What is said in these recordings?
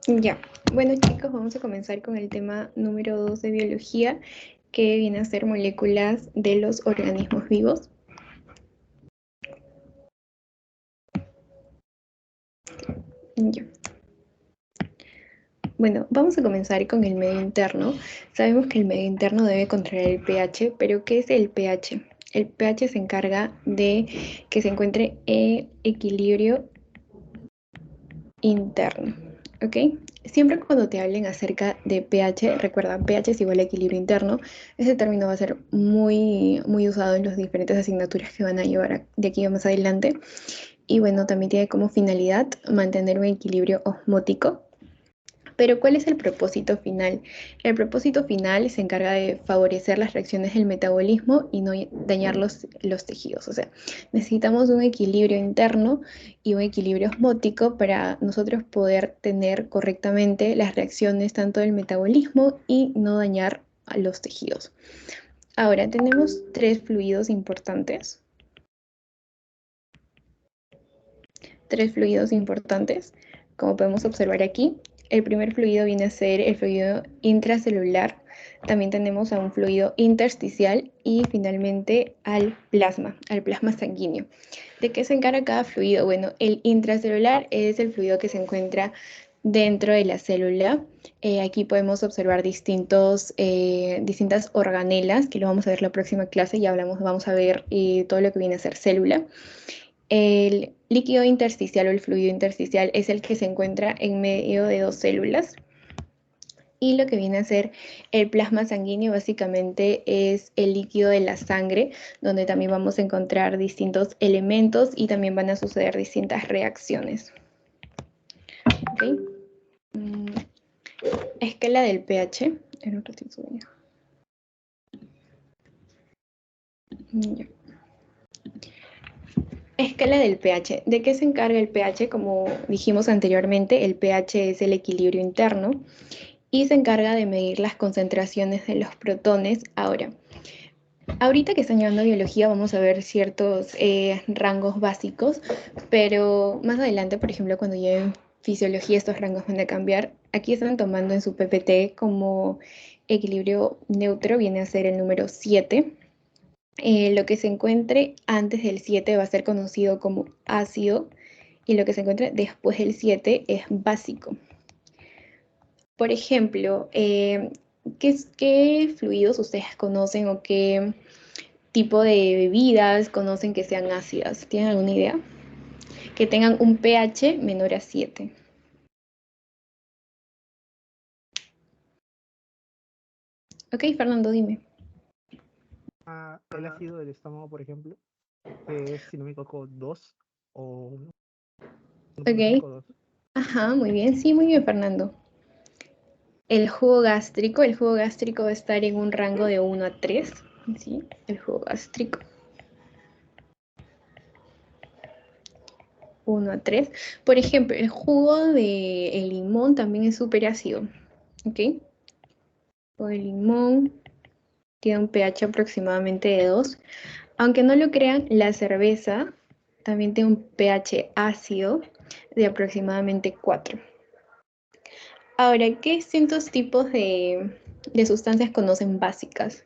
Ya, bueno chicos, vamos a comenzar con el tema número 2 de biología, que viene a ser moléculas de los organismos vivos. Ya. Bueno, vamos a comenzar con el medio interno. Sabemos que el medio interno debe controlar el pH, pero ¿qué es el pH? El pH se encarga de que se encuentre equilibrio interno, ¿ok? Siempre cuando te hablen acerca de pH, recuerda, pH es igual a equilibrio interno. Ese término va a ser muy usado en las diferentes asignaturas que van a llevar de aquí a más adelante. Y bueno, también tiene como finalidad mantener un equilibrio osmótico. Pero ¿cuál es el propósito final? El propósito final se encarga de favorecer las reacciones del metabolismo y no dañar los tejidos. O sea, necesitamos un equilibrio interno y un equilibrio osmótico para nosotros poder tener correctamente las reacciones tanto del metabolismo y no dañar a los tejidos. Ahora, tenemos tres fluidos importantes. Tres fluidos importantes, como podemos observar aquí. El primer fluido viene a ser el fluido intracelular. También tenemos a un fluido intersticial y finalmente al plasma sanguíneo. ¿De qué se encarga cada fluido? Bueno, el intracelular es el fluido que se encuentra dentro de la célula. Aquí podemos observar distintas organelas, que lo vamos a ver la próxima clase, ya vamos a ver todo lo que viene a ser célula. El líquido intersticial o el fluido intersticial es el que se encuentra en medio de dos células. Y lo que viene a ser el plasma sanguíneo básicamente es el líquido de la sangre, donde también vamos a encontrar distintos elementos y también van a suceder distintas reacciones. ¿Okay? Escala del pH. En un ratito voy a... Ya. Escala del pH. ¿De qué se encarga el pH? Como dijimos anteriormente, el pH es el equilibrio interno y se encarga de medir las concentraciones de los protones. Ahorita que están llevando biología vamos a ver ciertos rangos básicos, pero más adelante, por ejemplo, cuando lleven fisiología, estos rangos van a cambiar. Aquí están tomando en su PPT como equilibrio neutro, viene a ser el número 7. Lo que se encuentre antes del 7 va a ser conocido como ácido y lo que se encuentre después del 7 es básico. Por ejemplo, ¿qué fluidos ustedes conocen o qué tipo de bebidas conocen que sean ácidas? ¿Tienen alguna idea? Que tengan un pH menor a 7. Ok, Fernando, dime. El ácido del estómago, por ejemplo, que es, si no me equivoco, 2 o Ok, 1.5 2. ajá, muy bien. Sí, muy bien, Fernando. El jugo gástrico va a estar en un rango de 1 a 3. ¿Sí? El jugo gástrico. 1 a 3. Por ejemplo, el jugo de el limón también es súper ácido. ¿Ok? O el limón tiene un pH aproximadamente de 2. Aunque no lo crean, la cerveza también tiene un pH ácido de aproximadamente 4. Ahora, ¿qué distintos tipos de sustancias conocen básicas?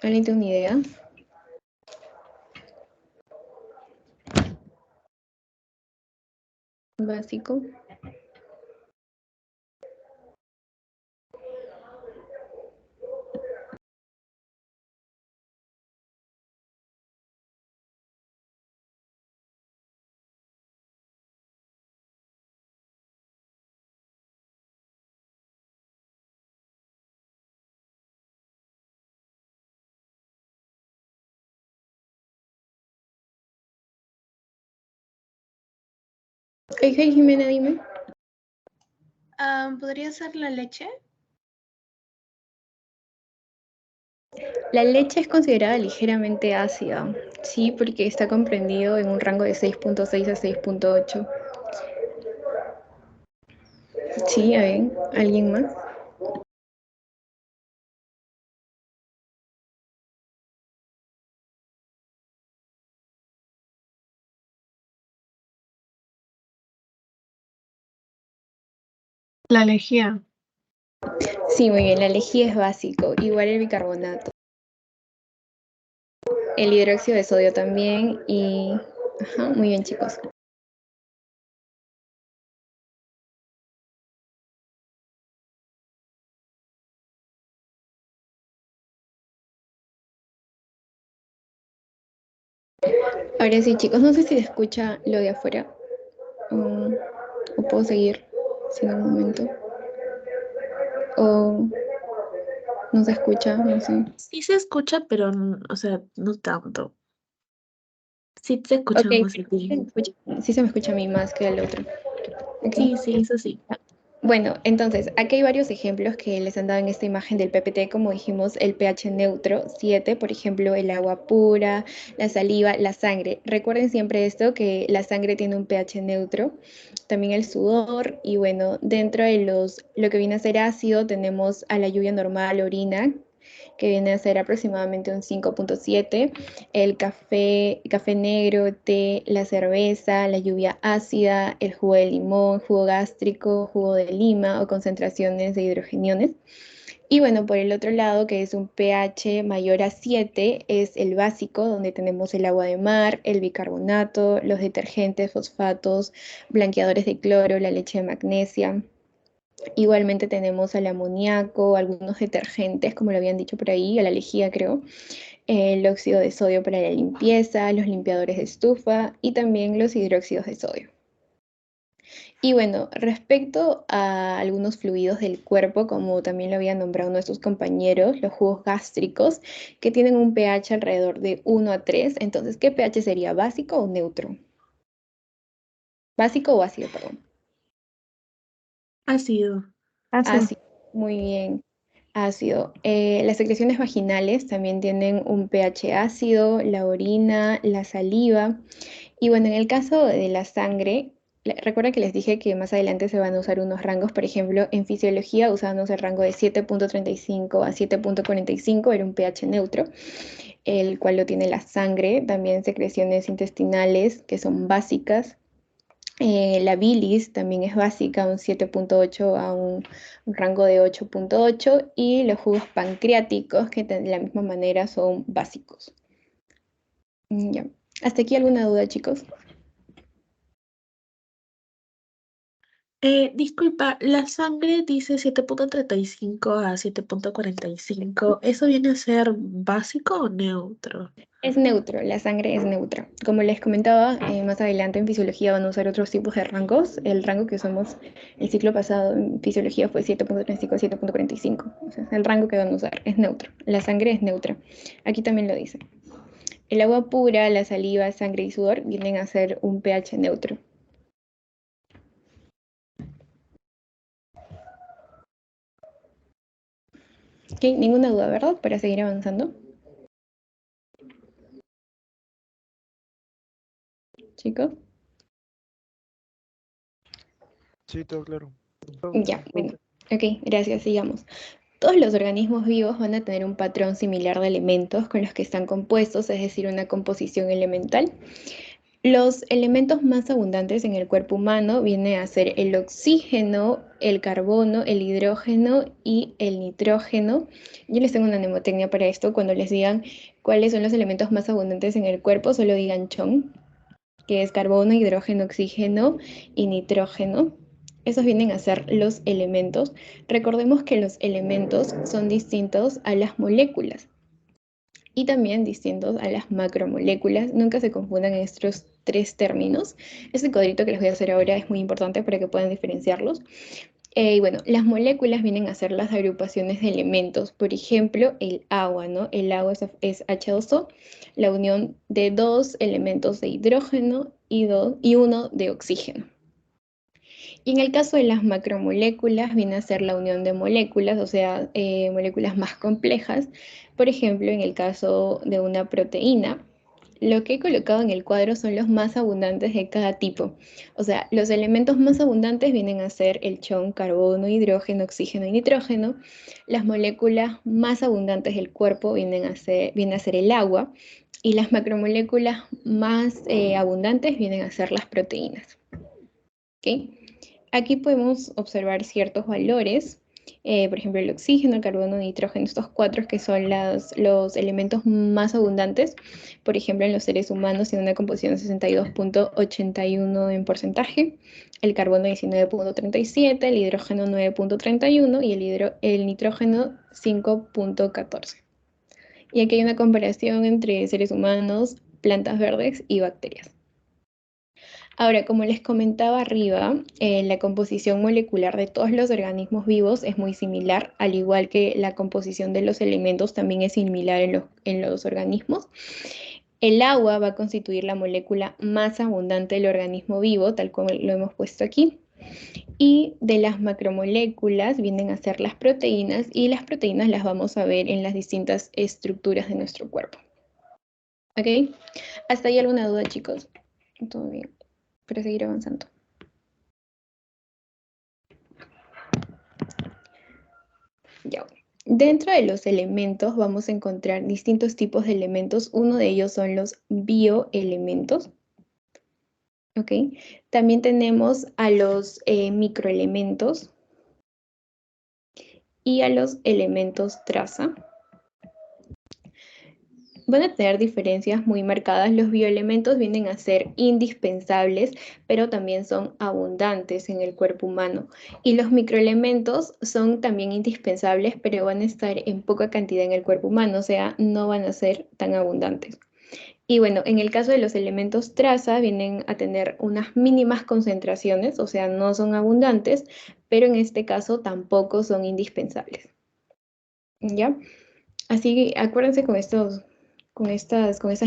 ¿Alguien tiene una idea? Básico. Hey, hey, Jimena, dime. ¿Podría ser la leche? La leche es considerada ligeramente ácida, sí, porque está comprendido en un rango de 6.6 a 6.8. Sí, a ver, ¿alguien más? La lejía. Sí, muy bien, la lejía es básico, igual el bicarbonato. El hidróxido de sodio también y... Ajá, muy bien, chicos. Ahora sí, chicos, no sé si se escucha lo de afuera o puedo seguir sin un momento. O no se escucha, no sé. Sí se escucha, pero, o sea, no tanto. Sí te Ok, escuchamos a ti. sí se me escucha a mí más que al otro. Okay. Sí, sí, eso sí. Bueno, entonces, aquí hay varios ejemplos que les han dado en esta imagen del PPT, como dijimos, el pH neutro, 7, por ejemplo, el agua pura, la saliva, la sangre. Recuerden siempre esto, que la sangre tiene un pH neutro, también el sudor, y bueno, dentro de lo que viene a ser ácido, tenemos a la lluvia normal, orina, que viene a ser aproximadamente un 5.7, el café negro, té, la cerveza, la lluvia ácida, el jugo de limón, jugo gástrico, jugo de lima o concentraciones de hidrogeniones. Y bueno, por el otro lado, que es un pH mayor a 7, es el básico, donde tenemos el agua de mar, el bicarbonato, los detergentes, fosfatos, blanqueadores de cloro, la leche de magnesia. Igualmente tenemos al amoníaco, algunos detergentes, como lo habían dicho por ahí, a la lejía creo, el óxido de sodio para la limpieza, los limpiadores de estufa y también los hidróxidos de sodio. Y bueno, respecto a algunos fluidos del cuerpo, como también lo habían nombrado nuestros compañeros, los jugos gástricos, que tienen un pH alrededor de 1 a 3. Entonces, ¿qué pH sería? ¿Básico o neutro? ¿Básico o ácido, perdón? Ácido. Ácido, muy bien. Ácido. Las secreciones vaginales también tienen un pH ácido, la orina, la saliva. Y bueno, en el caso de la sangre, recuerda que les dije que más adelante se van a usar unos rangos, por ejemplo, en fisiología usamos el rango de 7.35 a 7.45, era un pH neutro, el cual lo tiene la sangre, también secreciones intestinales que son básicas. La bilis también es básica, un 7.8 a un rango de 8.8 y los jugos pancreáticos que de la misma manera son básicos. Ya. ¿Hasta aquí alguna duda, chicos? Disculpa, la sangre dice 7.35 a 7.45. ¿Eso viene a ser básico o neutro? Es neutro, la sangre es neutra. Como les comentaba, más adelante en fisiología van a usar otros tipos de rangos. El rango que usamos el ciclo pasado en fisiología fue 7.35 a 7.45. O sea, el rango que van a usar es neutro. La sangre es neutra. Aquí también lo dice. El agua pura, la saliva, sangre y sudor vienen a ser un pH neutro. ¿Ok? Ninguna duda, ¿verdad? Para seguir avanzando. Chicos. Sí, todo claro. Ya, bueno. Ok, gracias, sigamos. Todos los organismos vivos van a tener un patrón similar de elementos con los que están compuestos, es decir, una composición elemental. Los elementos más abundantes en el cuerpo humano vienen a ser el oxígeno, el carbono, el hidrógeno y el nitrógeno. Yo les tengo una mnemotecnia para esto. Cuando les digan cuáles son los elementos más abundantes en el cuerpo, solo digan CHON, que es carbono, hidrógeno, oxígeno y nitrógeno. Esos vienen a ser los elementos. Recordemos que los elementos son distintos a las moléculas y también distintos a las macromoléculas. Nunca se confundan estos tres términos. Este cuadrito que les voy a hacer ahora es muy importante para que puedan diferenciarlos. Y bueno, las moléculas vienen a ser las agrupaciones de elementos. Por ejemplo, el agua, ¿no? El agua es H2O, la unión de dos elementos de hidrógeno y uno de oxígeno. Y en el caso de las macromoléculas, viene a ser la unión de moléculas, o sea, moléculas más complejas. Por ejemplo, en el caso de una proteína, lo que he colocado en el cuadro son los más abundantes de cada tipo. O sea, los elementos más abundantes vienen a ser el chon, carbono, hidrógeno, oxígeno y nitrógeno. Las moléculas más abundantes del cuerpo viene a ser el agua. Y las macromoléculas más abundantes vienen a ser las proteínas. ¿Ok? Aquí podemos observar ciertos valores, por ejemplo, el oxígeno, el carbono, el nitrógeno, estos cuatro que son los elementos más abundantes. Por ejemplo, en los seres humanos tiene una composición de 62.81 en porcentaje, el carbono 19.37, el hidrógeno 9.31 y el nitrógeno 5.14. Y aquí hay una comparación entre seres humanos, plantas verdes y bacterias. Ahora, como les comentaba arriba, la composición molecular de todos los organismos vivos es muy similar, al igual que la composición de los elementos también es similar en los organismos. El agua va a constituir la molécula más abundante del organismo vivo, tal como lo hemos puesto aquí. Y de las macromoléculas vienen a ser las proteínas, y las proteínas las vamos a ver en las distintas estructuras de nuestro cuerpo. ¿Ok? ¿Hasta ahí alguna duda, chicos? Todo bien, para seguir avanzando. Ya. Dentro de los elementos vamos a encontrar distintos tipos de elementos. Uno de ellos son los bioelementos. ¿Ok? También tenemos a los microelementos y a los elementos traza. Van a tener diferencias muy marcadas. Los bioelementos vienen a ser indispensables, pero también son abundantes en el cuerpo humano. Y los microelementos son también indispensables, pero van a estar en poca cantidad en el cuerpo humano, o sea, no van a ser tan abundantes. Y bueno, en el caso de los elementos traza, vienen a tener unas mínimas concentraciones, o sea, no son abundantes, pero en este caso tampoco son indispensables. ¿Ya? Así que acuérdense con estas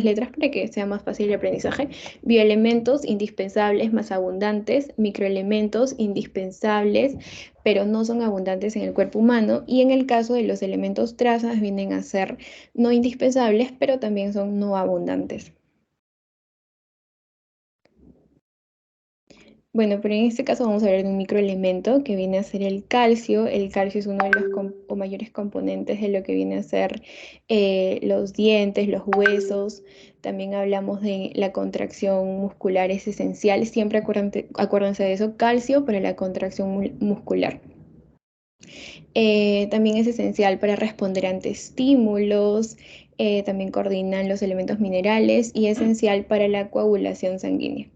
letras para que sea más fácil el aprendizaje. Bioelementos indispensables más abundantes, microelementos indispensables, pero no son abundantes en el cuerpo humano. Y en el caso de los elementos trazas vienen a ser no indispensables, pero también son no abundantes. Bueno, pero en este caso vamos a hablar de un microelemento que viene a ser el calcio. El calcio es uno de los mayores componentes de lo que viene a ser los dientes, los huesos. También hablamos de la contracción muscular, es esencial. Siempre acuérdense de eso, calcio para la contracción muscular. También es esencial para responder ante estímulos. También coordinan los elementos minerales y es esencial para la coagulación sanguínea.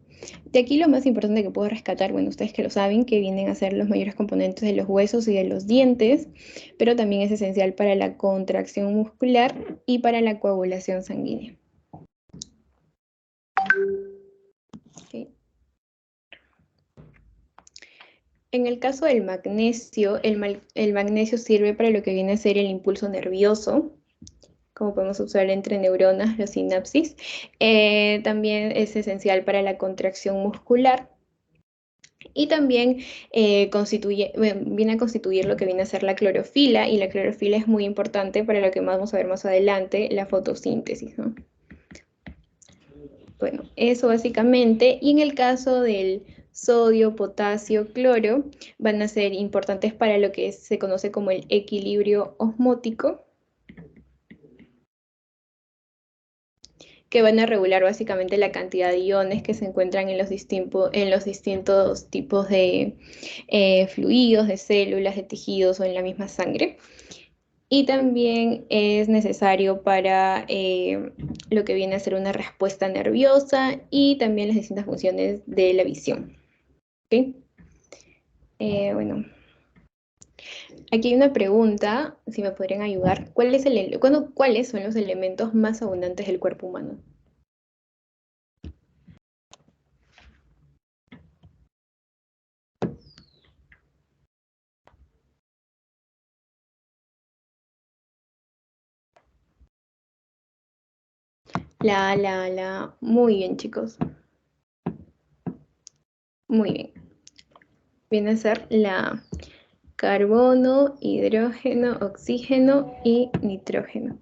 De aquí lo más importante que puedo rescatar, bueno, ustedes que lo saben, que vienen a ser los mayores componentes de los huesos y de los dientes, pero también es esencial para la contracción muscular y para la coagulación sanguínea. Okay. En el caso del magnesio, el magnesio sirve para lo que viene a ser el impulso nervioso, como podemos observar entre neuronas, la sinapsis. También es esencial para la contracción muscular. Y también viene a constituir lo que viene a ser la clorofila, y la clorofila es muy importante para lo que vamos a ver más adelante, la fotosíntesis, ¿no? Bueno, eso básicamente. Y en el caso del sodio, potasio, cloro, van a ser importantes para lo que se conoce como el equilibrio osmótico, que van a regular básicamente la cantidad de iones que se encuentran en los distintos tipos de fluidos, de células, de tejidos o en la misma sangre. Y también es necesario para lo que viene a ser una respuesta nerviosa y también las distintas funciones de la visión. ¿Okay? Bueno, aquí hay una pregunta, si me podrían ayudar. ¿Cuáles son los elementos más abundantes del cuerpo humano? Muy bien, chicos. Muy bien. Viene a ser la carbono, hidrógeno, oxígeno y nitrógeno.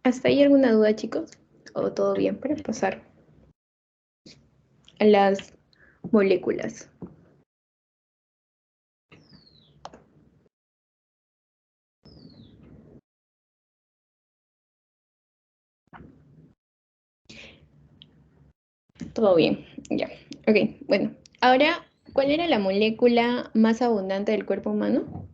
¿Hasta ahí alguna duda, chicos? ¿O todo bien para pasar a las moléculas? Todo bien, ya. Ok, bueno. Ahora ¿Cuál era la molécula más abundante del cuerpo humano?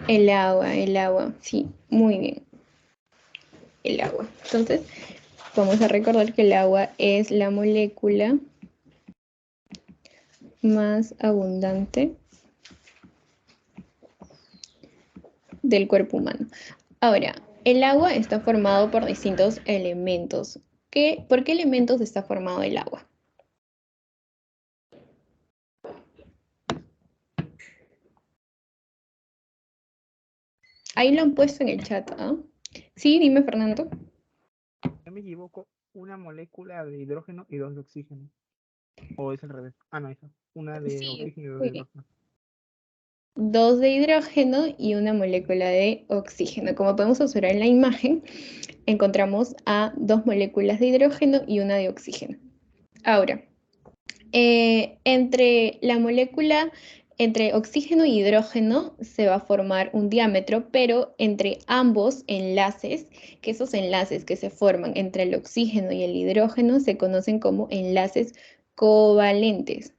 El agua, sí, muy bien, el agua. Entonces, vamos a recordar que el agua es la molécula más abundante del cuerpo humano. Ahora, el agua está formado por distintos elementos. ¿Por qué elementos está formado el agua? Ahí lo han puesto en el chat, ¿ah? Sí, dime, Fernando. No me equivoco, una molécula de hidrógeno y dos de oxígeno. O es al revés. Ah, no, esa. Una de Sí, oxígeno y dos de muy bien. hidrógeno. 2 de hidrógeno y una molécula de oxígeno. Como podemos observar en la imagen, encontramos a 2 moléculas de hidrógeno y una de oxígeno. Ahora, entre oxígeno y hidrógeno se va a formar un diámetro, pero entre ambos enlaces, que esos enlaces que se forman entre el oxígeno y el hidrógeno se conocen como enlaces covalentes.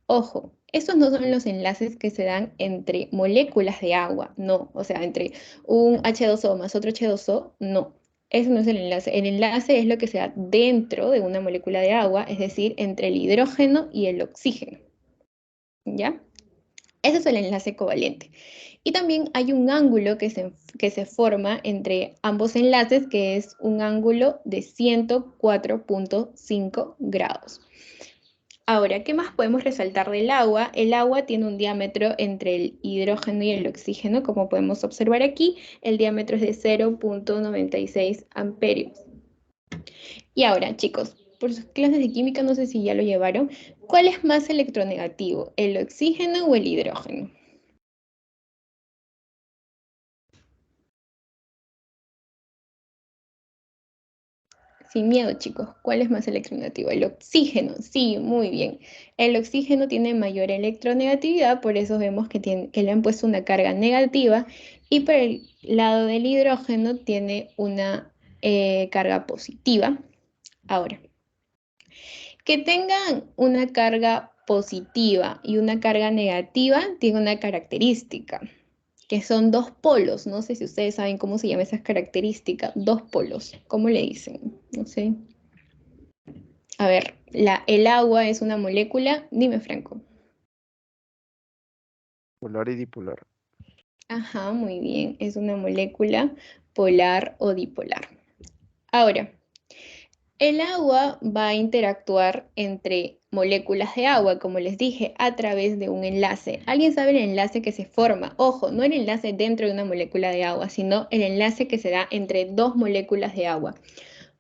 Ojo, estos no son los enlaces que se dan entre moléculas de agua, no, o sea, entre un H2O más otro H2O, no. Ese no es el enlace. El enlace es lo que se da dentro de una molécula de agua, es decir, entre el hidrógeno y el oxígeno. ¿Ya? Ese es el enlace covalente. Y también hay un ángulo que se forma entre ambos enlaces, que es un ángulo de 104.5 grados. Ahora, ¿qué más podemos resaltar del agua? El agua tiene un diámetro entre el hidrógeno y el oxígeno, como podemos observar aquí. El diámetro es de 0.96 amperios. Y ahora, chicos, por sus clases de química, no sé si ya lo llevaron, ¿cuál es más electronegativo, el oxígeno o el hidrógeno? Sin miedo, chicos, ¿cuál es más electronegativo? El oxígeno, sí, muy bien. El oxígeno tiene mayor electronegatividad, por eso vemos que le han puesto una carga negativa, y por el lado del hidrógeno tiene una carga positiva. Ahora, que tengan una carga positiva y una carga negativa tiene una característica, que son dos polos. No sé si ustedes saben cómo se llama esa característica. Dos polos, ¿cómo le dicen? No sé. A ver, el agua es una molécula. Dime, Franco. Polar y dipolar. Ajá, muy bien. Es una molécula polar o dipolar. Ahora, el agua va a interactuar entre moléculas de agua, como les dije, a través de un enlace. ¿Alguien sabe el enlace que se forma? Ojo, no el enlace dentro de una molécula de agua, sino el enlace que se da entre dos moléculas de agua.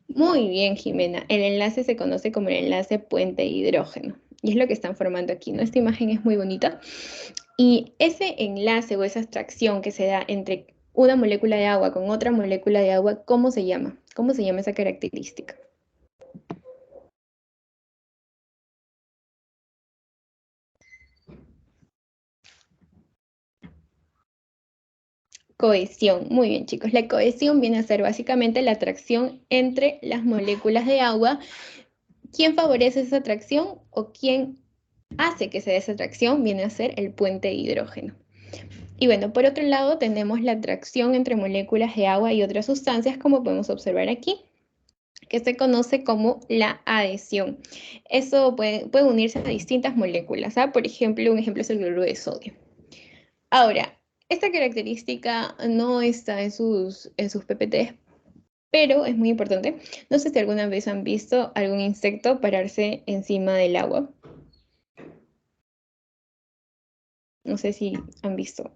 Muy bien, Jimena. El enlace se conoce como el enlace puente hidrógeno. Y es lo que están formando aquí, ¿no? Esta imagen es muy bonita. Y ese enlace o esa atracción que se da entre una molécula de agua con otra molécula de agua, ¿cómo se llama? ¿Cómo se llama esa característica? Cohesión. Muy bien, chicos. La cohesión viene a ser básicamente la atracción entre las moléculas de agua. ¿Quién favorece esa atracción o quién hace que se dé esa atracción? Viene a ser el puente de hidrógeno. Y bueno, por otro lado tenemos la atracción entre moléculas de agua y otras sustancias, como podemos observar aquí, que se conoce como la adhesión. Eso puede unirse a distintas moléculas, ¿ah? Por ejemplo, un ejemplo es el cloruro de sodio. Ahora, esta característica no está en sus PPTs, pero es muy importante. No sé si alguna vez han visto algún insecto pararse encima del agua. No sé si han visto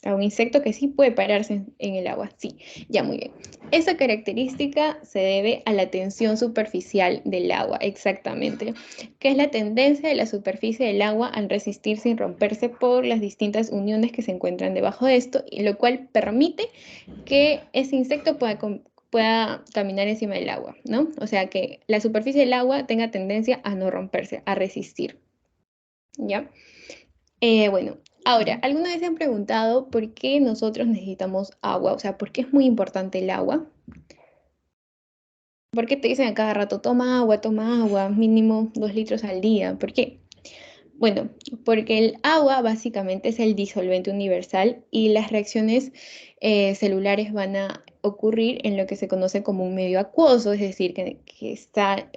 a un insecto que sí puede pararse en el agua. Sí, ya muy bien. Esa característica se debe a la tensión superficial del agua, exactamente, que es la tendencia de la superficie del agua al resistir sin romperse por las distintas uniones que se encuentran debajo de esto, y lo cual permite que ese insecto pueda caminar encima del agua, ¿no? O sea, que la superficie del agua tenga tendencia a no romperse, a resistir, ¿ya? Bueno, Ahora, ¿alguna vez se han preguntado por qué nosotros necesitamos agua? O sea, ¿por qué es muy importante el agua? ¿Por qué te dicen a cada rato, toma agua, mínimo 2 litros al día? ¿Por qué? Bueno, porque el agua básicamente es el disolvente universal y las reacciones celulares van a ocurrir en lo que se conoce como un medio acuoso, es decir, que está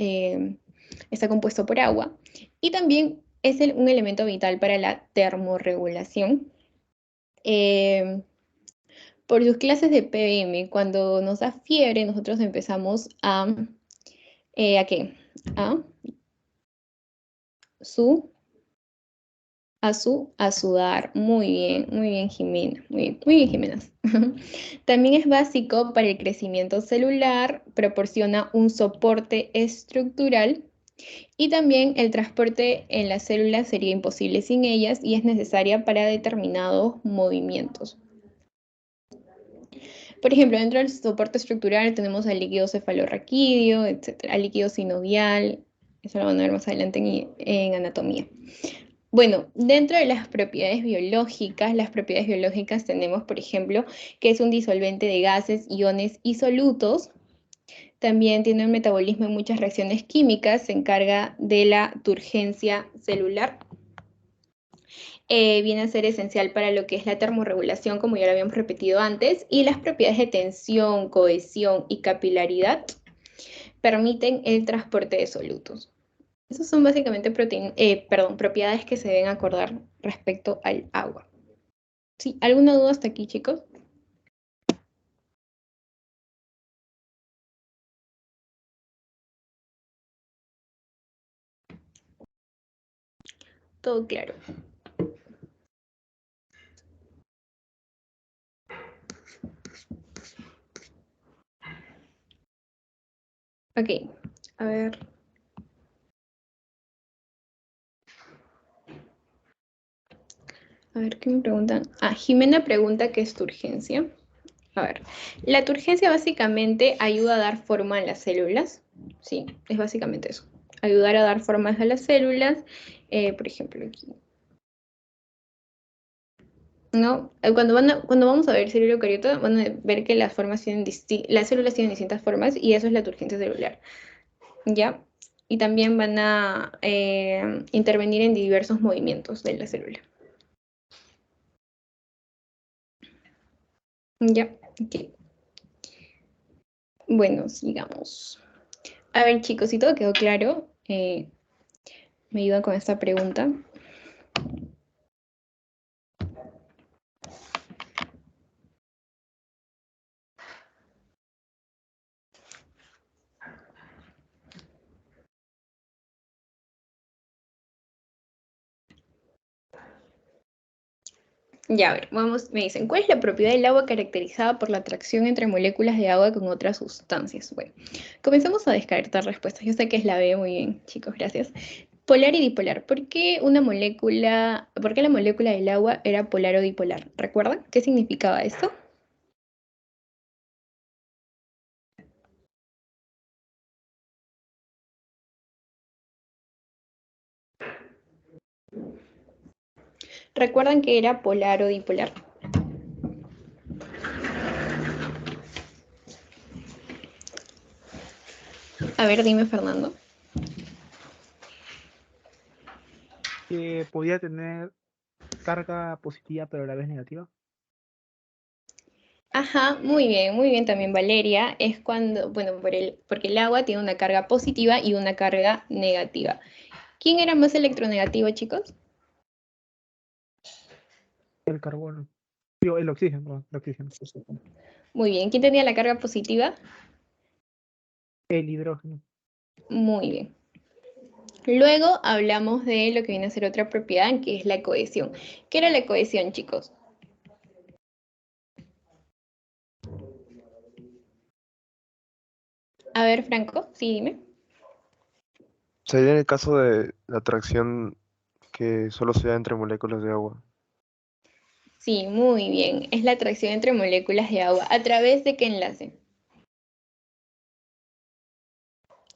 compuesto por agua. Y también es un elemento vital para la termorregulación. Eh, por sus clases de ppm, cuando nos da fiebre, nosotros empezamos ¿a qué? A su a sudar. Muy bien, Jimena. Muy bien, Jimena. También es básico para el crecimiento celular, proporciona un soporte estructural y también el transporte en las células sería imposible sin ellas y es necesaria para determinados movimientos. Por ejemplo, dentro del soporte estructural tenemos al líquido cefalorraquídeo, etcétera, al líquido sinovial, eso lo van a ver más adelante en anatomía. Bueno, dentro de las propiedades biológicas tenemos, por ejemplo, que es un disolvente de gases, iones y solutos. También tiene un metabolismo en muchas reacciones químicas, se encarga de la turgencia celular. Viene a ser esencial para lo que es la termorregulación, como ya lo habíamos repetido antes, y las propiedades de tensión, cohesión y capilaridad permiten el transporte de solutos. Esas son básicamente propiedades que se deben acordar respecto al agua. ¿Sí? ¿Alguna duda hasta aquí, chicos? Todo claro. Ok, a ver. A ver, ¿qué me preguntan? Ah, Jimena pregunta qué es turgencia. A ver, la turgencia básicamente ayuda a dar forma a las células. Sí, es básicamente eso. Ayudar a dar formas a las células. Por ejemplo, aquí. ¿No? Cuando vamos a ver célula eucariota, van a ver que las células tienen distintas formas y eso es la turgencia celular. ¿Ya? Y también van a intervenir en diversos movimientos de la célula. ¿Ya? Ok. Bueno, sigamos. A ver, chicos, si todo quedó claro, me ayudan con esta pregunta. Ya, a ver, vamos, me dicen, ¿cuál es la propiedad del agua caracterizada por la atracción entre moléculas de agua con otras sustancias? Bueno, comenzamos a descartar respuestas. Yo sé que es la B, muy bien, chicos, gracias. Polar y dipolar. ¿Por qué la molécula del agua era polar o dipolar? ¿Recuerdan? ¿Qué significaba esto? ¿Recuerdan que era polar o dipolar? A ver, dime, Fernando. Que podía tener carga positiva pero a la vez negativa. Ajá, muy bien también Valeria. Es cuando, bueno, porque el agua tiene una carga positiva y una carga negativa. ¿Quién era más electronegativo, chicos? El carbono. Digo, el oxígeno, perdón, el oxígeno. Muy bien. ¿Quién tenía la carga positiva? El hidrógeno. Muy bien. Luego hablamos de lo que viene a ser otra propiedad, que es la cohesión. ¿Qué era la cohesión, chicos? A ver, Franco, sí, dime. Sería en el caso de la atracción que solo se da entre moléculas de agua. Sí, muy bien. Es la atracción entre moléculas de agua. ¿A través de qué enlace?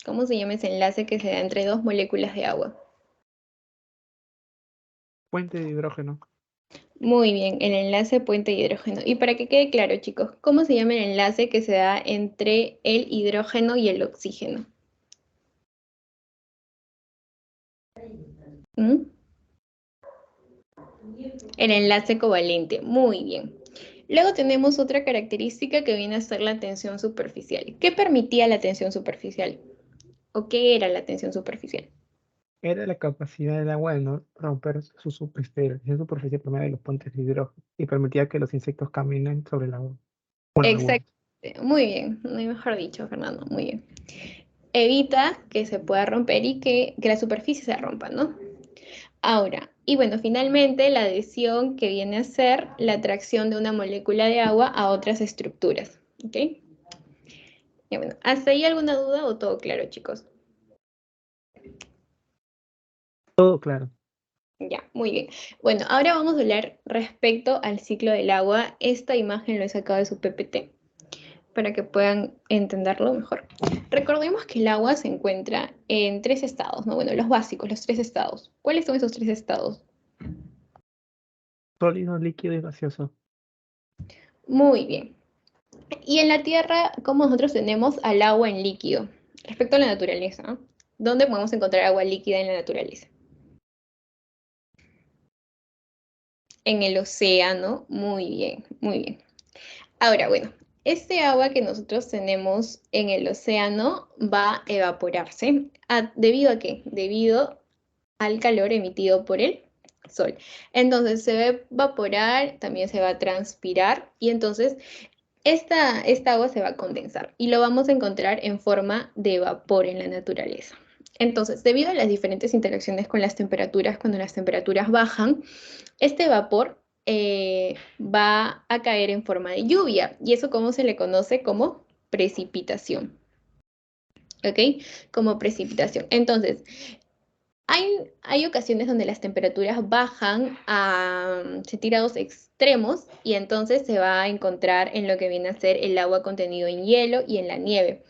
¿Cómo se llama ese enlace que se da entre dos moléculas de agua? Fuente de hidrógeno. Muy bien, el enlace puente de hidrógeno. Y para que quede claro, chicos, ¿cómo se llama el enlace que se da entre el hidrógeno y el oxígeno? ¿Mm? El enlace covalente. Muy bien. Luego tenemos otra característica que viene a ser la tensión superficial. ¿Qué permitía la tensión superficial? ¿O qué era la tensión superficial? Era la capacidad del agua de no romper su superficie promedio de los puentes de hidrógeno y permitía que los insectos caminen sobre el agua. Bueno, algunos. Exacto. Muy bien, no hay mejor dicho, Fernando. Muy bien. Evita que se pueda romper y que la superficie se rompa, ¿no? Ahora, y bueno, finalmente la adhesión que viene a ser la atracción de una molécula de agua a otras estructuras, ¿ok? Y bueno, ¿hasta ahí alguna duda o todo claro, chicos? Todo claro. Ya, muy bien. Bueno, ahora vamos a hablar respecto al ciclo del agua. Esta imagen lo he sacado de su PPT para que puedan entenderlo mejor. Recordemos que el agua se encuentra en tres estados, ¿no? Bueno, los básicos, los tres estados. ¿Cuáles son esos tres estados? Sólido, líquido y gaseoso. Muy bien. Y en la Tierra, ¿cómo nosotros tenemos al agua en líquido? Respecto a la naturaleza, ¿no? ¿Dónde podemos encontrar agua líquida en la naturaleza? En el océano. Muy bien, muy bien. Ahora, bueno, este agua que nosotros tenemos en el océano va a evaporarse. ¿Debido a qué? Debido al calor emitido por el sol. Entonces se va a evaporar, también se va a transpirar y entonces esta agua se va a condensar y lo vamos a encontrar en forma de vapor en la naturaleza. Entonces, debido a las diferentes interacciones con las temperaturas, cuando las temperaturas bajan, este vapor va a caer en forma de lluvia y eso como se le conoce como precipitación. ¿Ok? Como precipitación. Entonces, hay ocasiones donde las temperaturas bajan a centígrados extremos y entonces se va a encontrar en lo que viene a ser el agua contenido en hielo y en la nieve.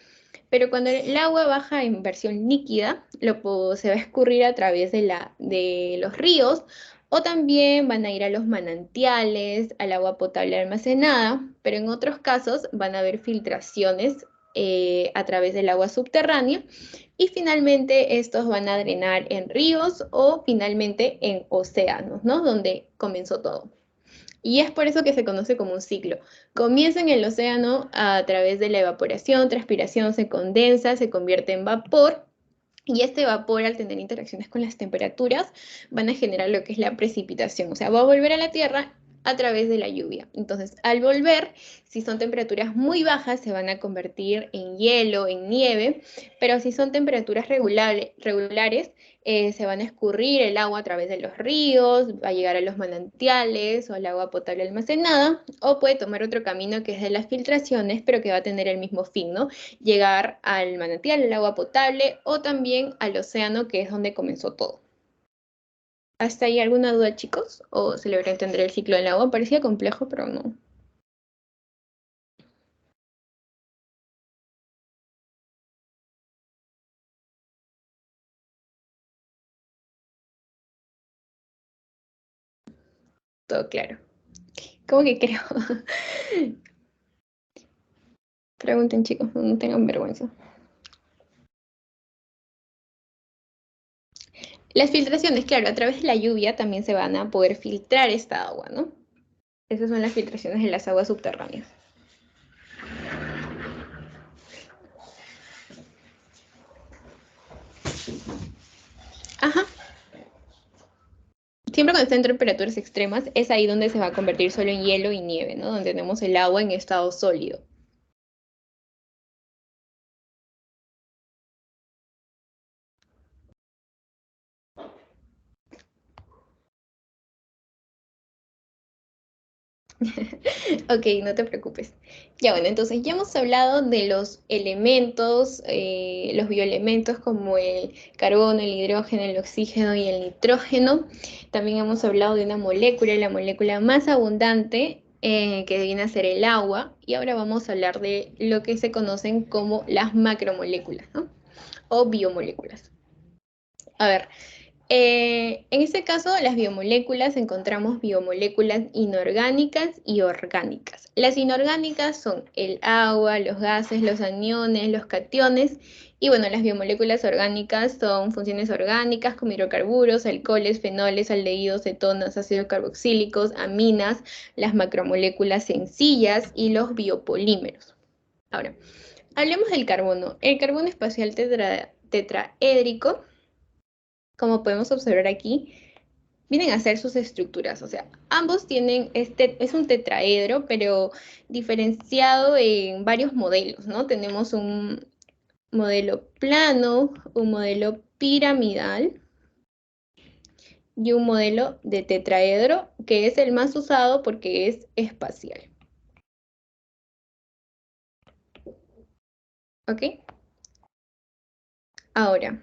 Pero cuando el agua baja en versión líquida, se va a escurrir a través de los ríos o también van a ir a los manantiales, al agua potable almacenada, pero en otros casos van a haber filtraciones a través del agua subterránea y finalmente estos van a drenar en ríos o finalmente en océanos, ¿no? Donde comenzó todo. Y es por eso que se conoce como un ciclo. Comienza en el océano a través de la evaporación, transpiración, se condensa, se convierte en vapor. Y este vapor, al tener interacciones con las temperaturas, van a generar lo que es la precipitación. O sea, va a volver a la Tierra a través de la lluvia. Entonces, al volver, si son temperaturas muy bajas, se van a convertir en hielo, en nieve, pero si son temperaturas regulares, se van a escurrir el agua a través de los ríos, va a llegar a los manantiales o al agua potable almacenada, o puede tomar otro camino que es de las filtraciones, pero que va a tener el mismo fin, ¿no? Llegar al manantial, al agua potable, o también al océano, que es donde comenzó todo. ¿Hasta ahí alguna duda, chicos? ¿O se logra entender el ciclo del agua? Parecía complejo, pero no. Todo claro. ¿Cómo que creo? Pregunten, chicos, no tengan vergüenza. Las filtraciones, claro, a través de la lluvia también se van a poder filtrar esta agua, ¿no? Esas son las filtraciones de las aguas subterráneas. Ajá. Siempre cuando está en temperaturas extremas, es ahí donde se va a convertir solo en hielo y nieve, ¿no? Donde tenemos el agua en estado sólido. Ok, no te preocupes. Ya bueno, entonces ya hemos hablado de los elementos, los bioelementos como el carbono, el hidrógeno, el oxígeno y el nitrógeno. También hemos hablado de una molécula, la molécula más abundante, que viene a ser el agua. Y ahora vamos a hablar de lo que se conocen como las macromoléculas, ¿no? O biomoléculas. A ver, En este caso, las biomoléculas encontramos biomoléculas inorgánicas y orgánicas. Las inorgánicas son el agua, los gases, los aniones, los cationes. Y bueno, las biomoléculas orgánicas son funciones orgánicas como hidrocarburos, alcoholes, fenoles, aldehídos, cetonas, ácidos carboxílicos, aminas, las macromoléculas sencillas y los biopolímeros. Ahora, hablemos del carbono. El carbono espacial tetraédrico, como podemos observar aquí, vienen a ser sus estructuras. O sea, ambos tienen, es un tetraedro, pero diferenciado en varios modelos, ¿no? Tenemos un modelo plano, un modelo piramidal y un modelo de tetraedro, que es el más usado porque es espacial. ¿Ok? Ahora,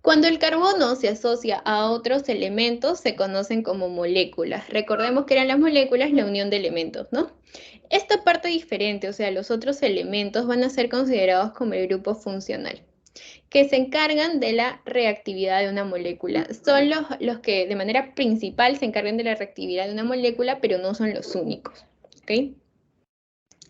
cuando el carbono se asocia a otros elementos, se conocen como moléculas. Recordemos que eran las moléculas la unión de elementos, ¿no? Esta parte diferente, o sea, los otros elementos van a ser considerados como el grupo funcional, que se encargan de la reactividad de una molécula. Son los que de manera principal se encargan de la reactividad de una molécula, pero no son los únicos, ¿ok?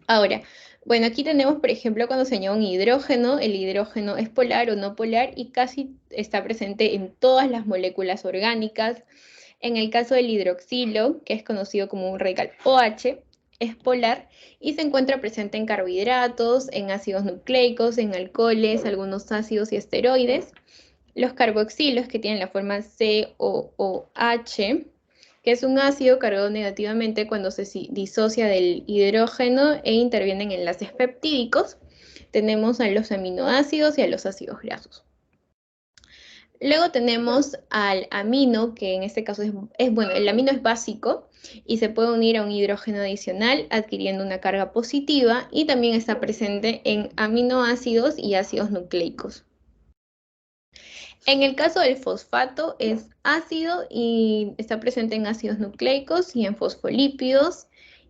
Ahora, bueno, aquí tenemos, por ejemplo, cuando se añade un hidrógeno, el hidrógeno es polar o no polar y casi está presente en todas las moléculas orgánicas. En el caso del hidroxilo, que es conocido como un radical OH, es polar y se encuentra presente en carbohidratos, en ácidos nucleicos, en alcoholes, algunos ácidos y esteroides. Los carboxilos, que tienen la forma COOH, que es un ácido cargado negativamente cuando se disocia del hidrógeno e intervienen en enlaces peptídicos. Tenemos a los aminoácidos y a los ácidos grasos. Luego tenemos al amino, que en este caso bueno, el amino es básico y se puede unir a un hidrógeno adicional adquiriendo una carga positiva y también está presente en aminoácidos y ácidos nucleicos. En el caso del fosfato es ácido y está presente en ácidos nucleicos y en fosfolípidos.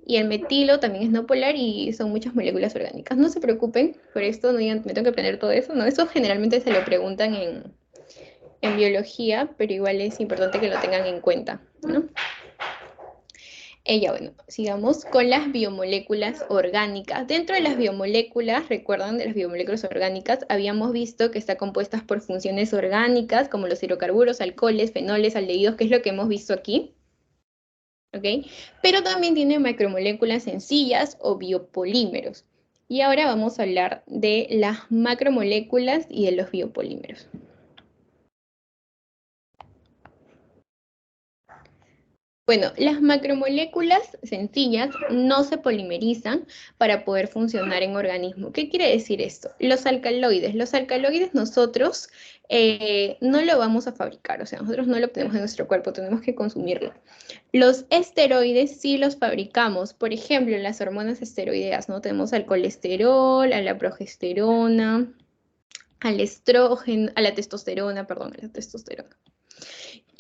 Y el metilo también es no polar y son muchas moléculas orgánicas. No se preocupen por esto, no digan, me tengo que aprender todo eso. No, eso generalmente se lo preguntan en biología, pero igual es importante que lo tengan en cuenta, ¿no? Bueno, sigamos con las biomoléculas orgánicas. Dentro de las biomoléculas, recuerdan de las biomoléculas orgánicas, habíamos visto que están compuestas por funciones orgánicas, como los hidrocarburos, alcoholes, fenoles, aldehídos, que es lo que hemos visto aquí. ¿Ok? Pero también tiene macromoléculas sencillas o biopolímeros. Y ahora vamos a hablar de las macromoléculas y de los biopolímeros. Bueno, las macromoléculas sencillas no se polimerizan para poder funcionar en organismo. ¿Qué quiere decir esto? Los alcaloides nosotros no lo vamos a fabricar, o sea, nosotros no lo obtenemos en nuestro cuerpo, tenemos que consumirlo. Los esteroides sí los fabricamos, por ejemplo, las hormonas esteroideas, ¿no? Tenemos al colesterol, a la progesterona, al estrógeno, a la testosterona.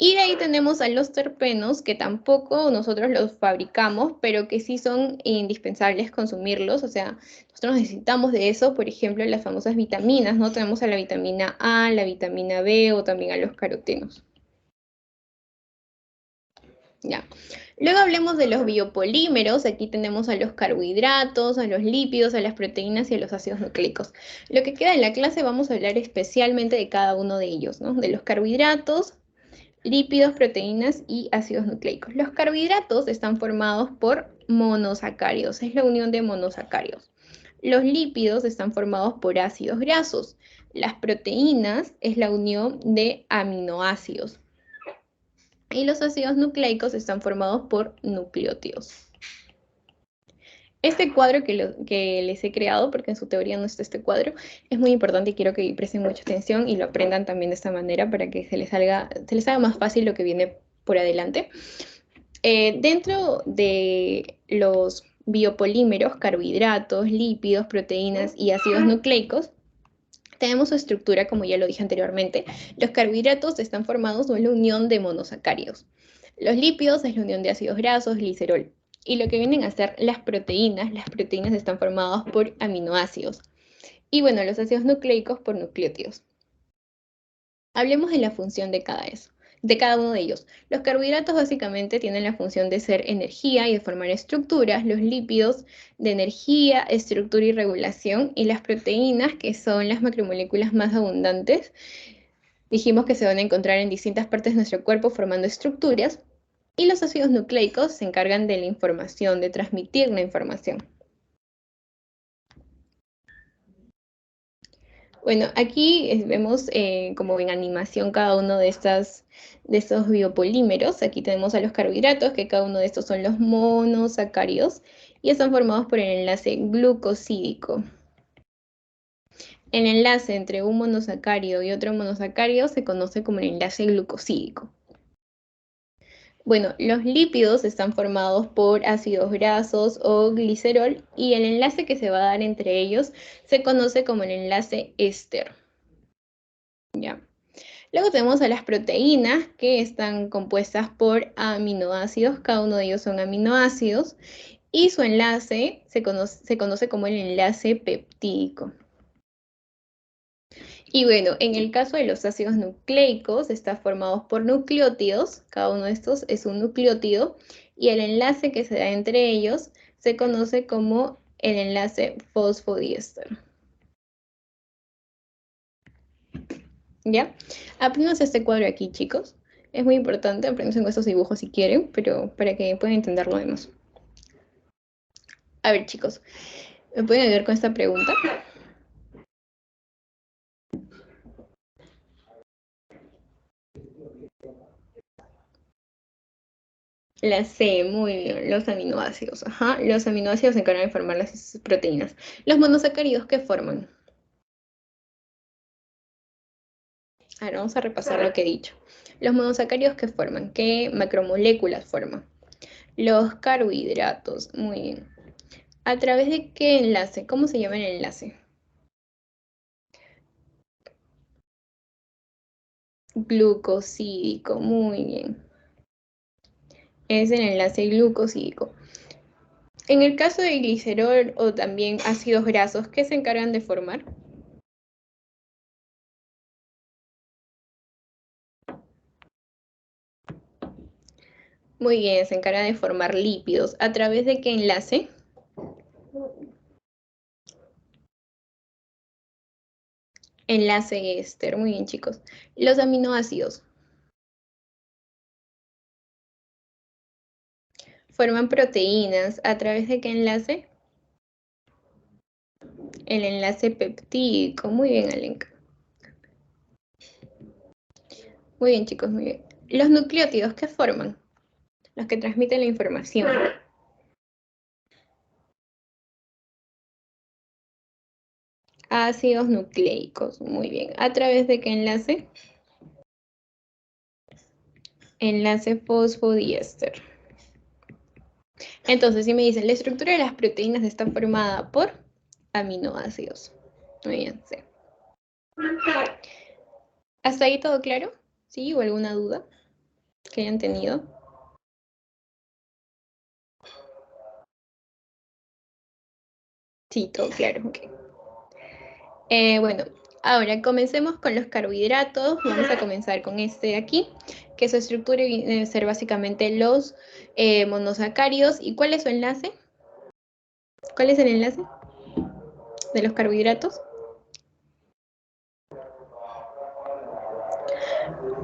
Y de ahí tenemos a los terpenos, que tampoco nosotros los fabricamos, pero que sí son indispensables consumirlos. O sea, nosotros necesitamos de eso, por ejemplo, las famosas vitaminas, ¿no? Tenemos a la vitamina A, la vitamina B o también a los carotenos. Ya. Luego hablemos de los biopolímeros. Aquí tenemos a los carbohidratos, a los lípidos, a las proteínas y a los ácidos nucleicos. Lo que queda en la clase vamos a hablar especialmente de cada uno de ellos, ¿no? De los carbohidratos, lípidos, proteínas y ácidos nucleicos. Los carbohidratos están formados por monosacáridos, es la unión de monosacáridos. Los lípidos están formados por ácidos grasos. Las proteínas es la unión de aminoácidos. Y los ácidos nucleicos están formados por nucleótidos. Este cuadro que les he creado, porque en su teoría no está este cuadro, es muy importante y quiero que presten mucha atención y lo aprendan también de esta manera para que se les haga más fácil lo que viene por adelante. Dentro de los biopolímeros, carbohidratos, lípidos, proteínas y ácidos nucleicos, tenemos su estructura, como ya lo dije anteriormente. Los carbohidratos están formados de la unión de monosacáridos. Los lípidos es la unión de ácidos grasos, glicerol. Y lo que vienen a ser las proteínas están formadas por aminoácidos. Y bueno, los ácidos nucleicos por nucleótidos. Hablemos de la función de cada uno de ellos. Los carbohidratos básicamente tienen la función de ser energía y de formar estructuras, los lípidos de energía, estructura y regulación, y las proteínas, que son las macromoléculas más abundantes, dijimos que se van a encontrar en distintas partes de nuestro cuerpo formando estructuras, y los ácidos nucleicos se encargan de la información, de transmitir la información. Bueno, aquí vemos como en animación cada uno de estos biopolímeros. Aquí tenemos a los carbohidratos, que cada uno de estos son los monosacáridos, y están formados por el enlace glucosídico. El enlace entre un monosacárido y otro monosacárido se conoce como el enlace glucosídico. Bueno, los lípidos están formados por ácidos grasos o glicerol, y el enlace que se va a dar entre ellos se conoce como el enlace éster. ¿Ya? Luego tenemos a las proteínas, que están compuestas por aminoácidos, cada uno de ellos son aminoácidos, y su enlace se conoce como el enlace peptídico. Y bueno, en el caso de los ácidos nucleicos, están formados por nucleótidos, cada uno de estos es un nucleótido, y el enlace que se da entre ellos se conoce como el enlace fosfodiéster. ¿Ya? Apréndanse este cuadro aquí, chicos. Es muy importante, apréndanse con estos dibujos si quieren, pero para que puedan entender lo demás. A ver, chicos, ¿me pueden ayudar con esta pregunta? La C, muy bien, los aminoácidos. Ajá, los aminoácidos se encargan de formar las proteínas. Los monosacáridos, ¿qué forman? Ahora vamos a repasar lo que he dicho. Los monosacáridos, ¿qué forman? ¿Qué macromoléculas forman? Los carbohidratos, muy bien. ¿A través de qué enlace? ¿Cómo se llama el enlace? Glucosídico, muy bien. Es el enlace glucosídico. En el caso de glicerol o también ácidos grasos, ¿qué se encargan de formar? Muy bien, se encargan de formar lípidos. ¿A través de qué enlace? Enlace éster, muy bien, chicos. Los aminoácidos forman proteínas. ¿A través de qué enlace? El enlace peptídico. Muy bien, Alenka. Muy bien, chicos, muy bien. Los nucleótidos, ¿qué forman? Los que transmiten la información. Ácidos nucleicos, muy bien. ¿A través de qué enlace? Enlace fosfodiéster. Entonces, si me dicen, la estructura de las proteínas está formada por aminoácidos. Muy bien, sí. ¿Hasta ahí todo claro? ¿Sí? ¿O alguna duda que hayan tenido? Sí, todo claro, ok. Bueno, ahora comencemos con los carbohidratos. Vamos a comenzar con este de aquí, que su estructura viene a ser básicamente los monosacáridos. ¿Y cuál es su enlace? ¿Cuál es el enlace de los carbohidratos?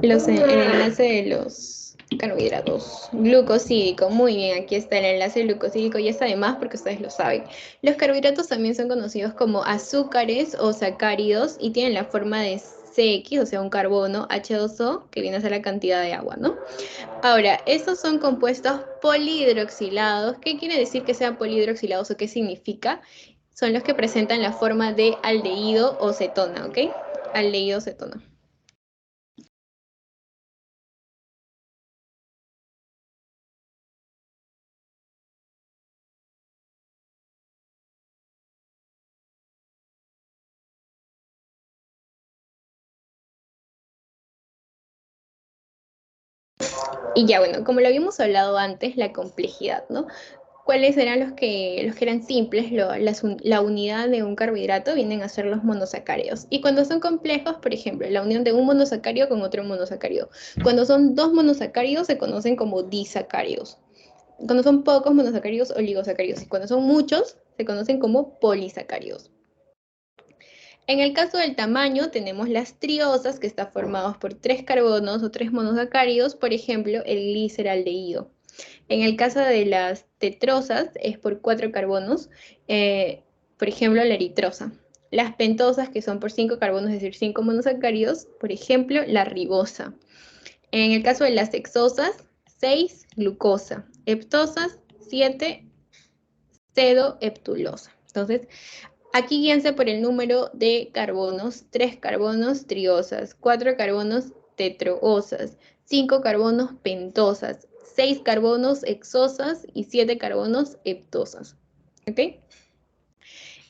El enlace de los carbohidratos. Glucosídico, muy bien, aquí está el enlace glucosídico y está de más porque ustedes lo saben. Los carbohidratos también son conocidos como azúcares o sacáridos y tienen la forma de CX, o sea, un carbono H2O, que viene a ser la cantidad de agua, ¿no? Ahora, estos son compuestos polihidroxilados. ¿Qué quiere decir que sean polihidroxilados o qué significa? Son los que presentan la forma de aldehído o cetona, ¿ok? Aldehído o cetona. Y ya, bueno, como lo habíamos hablado antes, la complejidad, ¿no? ¿Cuáles eran los que eran simples? La unidad de un carbohidrato vienen a ser los monosacáridos. Y cuando son complejos, por ejemplo, la unión de un monosacárido con otro monosacárido. Cuando son dos monosacáridos se conocen como disacáridos. Cuando son pocos monosacáridos, oligosacáridos. Y cuando son muchos, se conocen como polisacáridos. En el caso del tamaño, tenemos las triosas, que están formadas por 3 carbonos o 3 monosacáridos, por ejemplo, el gliceraldehído. En el caso de las tetrosas, es por 4 carbonos, por ejemplo, la eritrosa. Las pentosas, que son por 5 carbonos, es decir, 5 monosacáridos, por ejemplo, la ribosa. En el caso de las hexosas, 6 glucosa. Heptosas, 7 cedoheptulosa. Entonces, aquí guíense por el número de carbonos: 3 carbonos triosas, 4 carbonos tetroosas, 5 carbonos pentosas, 6 carbonos hexosas y 7 carbonos heptosas. ¿Ok?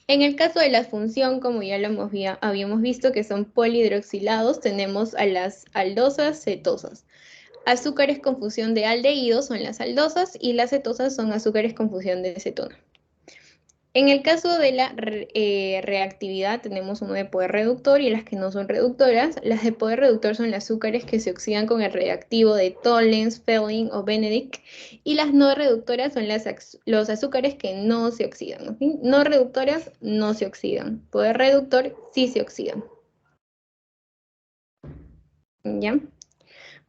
En el caso de la función, como ya lo habíamos visto, que son polihidroxilados, tenemos a las aldosas, cetosas. Azúcares con fusión de aldehídos son las aldosas y las cetosas son azúcares con fusión de cetona. En el caso de la reactividad, tenemos uno de poder reductor y las que no son reductoras. Las de poder reductor son los azúcares que se oxidan con el reactivo de Tollens, Fehling o Benedict. Y las no reductoras son los azúcares que no se oxidan. ¿Sí? No reductoras no se oxidan. Poder reductor sí se oxidan. ¿Ya?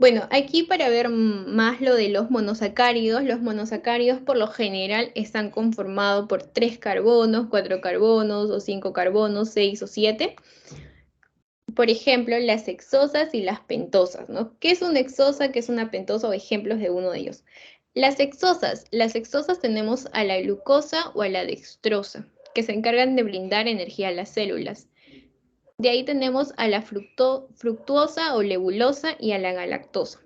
Bueno, aquí para ver más lo de los monosacáridos por lo general están conformados por 3 carbonos, 4 carbonos o 5 carbonos, 6 o 7. Por ejemplo, las hexosas y las pentosas, ¿no? ¿Qué es una hexosa, qué es una pentosa o ejemplos de uno de ellos? Las hexosas tenemos a la glucosa o a la dextrosa, que se encargan de brindar energía a las células. De ahí tenemos a la fructuosa o lebulosa y a la galactosa.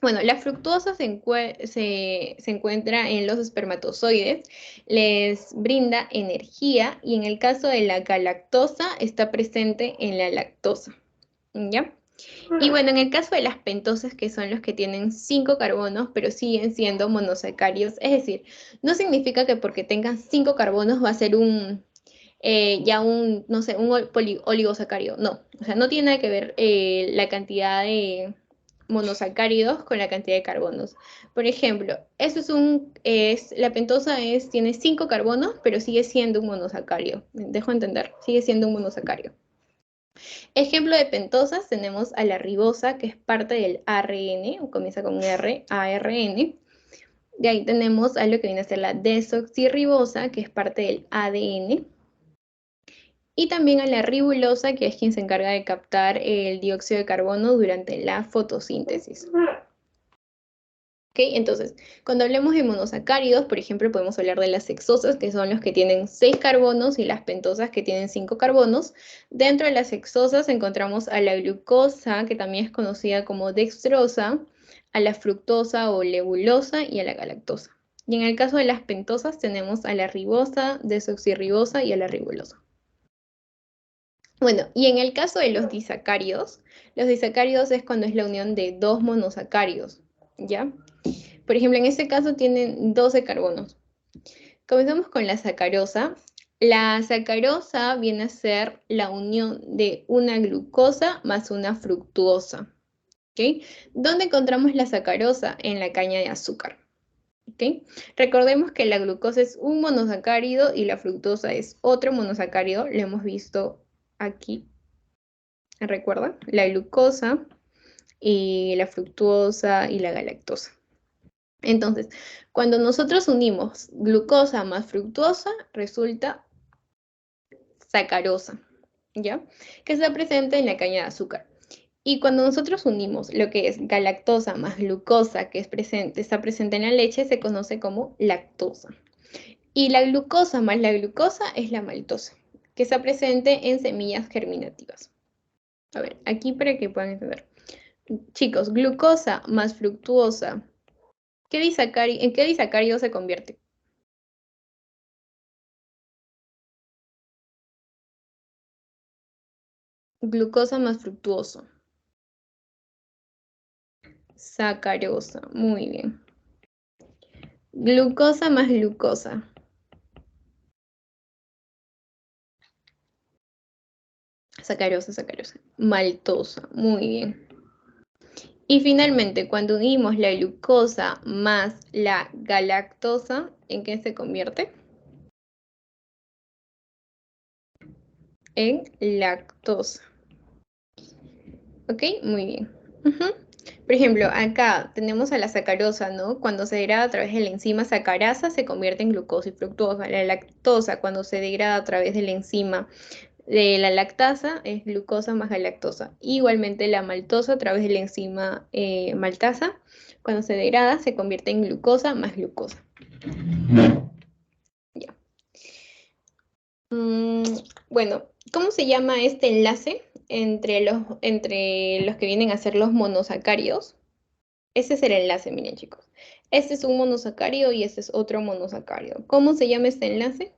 Bueno, la fructuosa se encuentra en los espermatozoides, les brinda energía y en el caso de la galactosa está presente en la lactosa, ¿ya? Y bueno, en el caso de las pentosas, que son los que tienen 5 carbonos, pero siguen siendo monosacáridos, es decir, no significa que porque tengan 5 carbonos va a ser no sé, un oligosacárido, no, o sea, no tiene nada que ver la cantidad de monosacáridos con la cantidad de carbonos. Por ejemplo, la pentosa tiene 5 carbonos, pero sigue siendo un monosacárido. ¿Dejo entender? Sigue siendo un monosacárido. Ejemplo de pentosas, tenemos a la ribosa, que es parte del ARN, o comienza con R, ARN. De ahí tenemos a lo que viene a ser la desoxirribosa, que es parte del ADN. Y también a la ribulosa, que es quien se encarga de captar el dióxido de carbono durante la fotosíntesis. ¿Okay? Entonces, cuando hablemos de monosacáridos, por ejemplo, podemos hablar de las hexosas, que son los que tienen 6 carbonos, y las pentosas, que tienen 5 carbonos. Dentro de las hexosas encontramos a la glucosa, que también es conocida como dextrosa, a la fructosa o lebulosa y a la galactosa. Y en el caso de las pentosas tenemos a la ribosa, desoxirribosa y a la ribulosa. Bueno, y en el caso de los disacáridos es cuando es la unión de 2 monosacáridos, ¿ya? Por ejemplo, en este caso tienen 12 carbonos. Comenzamos con la sacarosa. La sacarosa viene a ser la unión de una glucosa más una fructuosa. ¿Okay? ¿Dónde encontramos la sacarosa? En la caña de azúcar. ¿Okay? Recordemos que la glucosa es un monosacárido y la fructosa es otro monosacárido. Lo hemos visto aquí. ¿Recuerdan? La glucosa y la fructuosa y la galactosa. Entonces, cuando nosotros unimos glucosa más fructuosa, resulta sacarosa, ¿ya? Que está presente en la caña de azúcar. Y cuando nosotros unimos lo que es galactosa más glucosa, que está presente en la leche, se conoce como lactosa. Y la glucosa más la glucosa es la maltosa, que está presente en semillas germinativas. A ver, aquí para que puedan entender. Chicos, glucosa más fructuosa, ¿en qué disacárido se convierte? Glucosa más fructuoso. Sacarosa, muy bien. Glucosa más glucosa. Sacarosa, sacarosa. Maltosa, muy bien. Y finalmente, cuando unimos la glucosa más la galactosa, ¿en qué se convierte? En lactosa. ¿Ok? Muy bien. Por ejemplo, acá tenemos a la sacarosa, ¿no? Cuando se degrada a través de la enzima sacarasa, se convierte en glucosa y fructosa. La lactosa, cuando se degrada a través de la enzima de la lactasa, es glucosa más galactosa. Igualmente la maltosa, a través de la enzima maltasa, cuando se degrada, se convierte en glucosa más glucosa. Ya. Bueno, ¿cómo se llama este enlace entre los que vienen a ser los monosacáridos? Ese es el enlace, miren chicos. Este es un monosacárido y este es otro monosacárido. ¿Cómo se llama este enlace?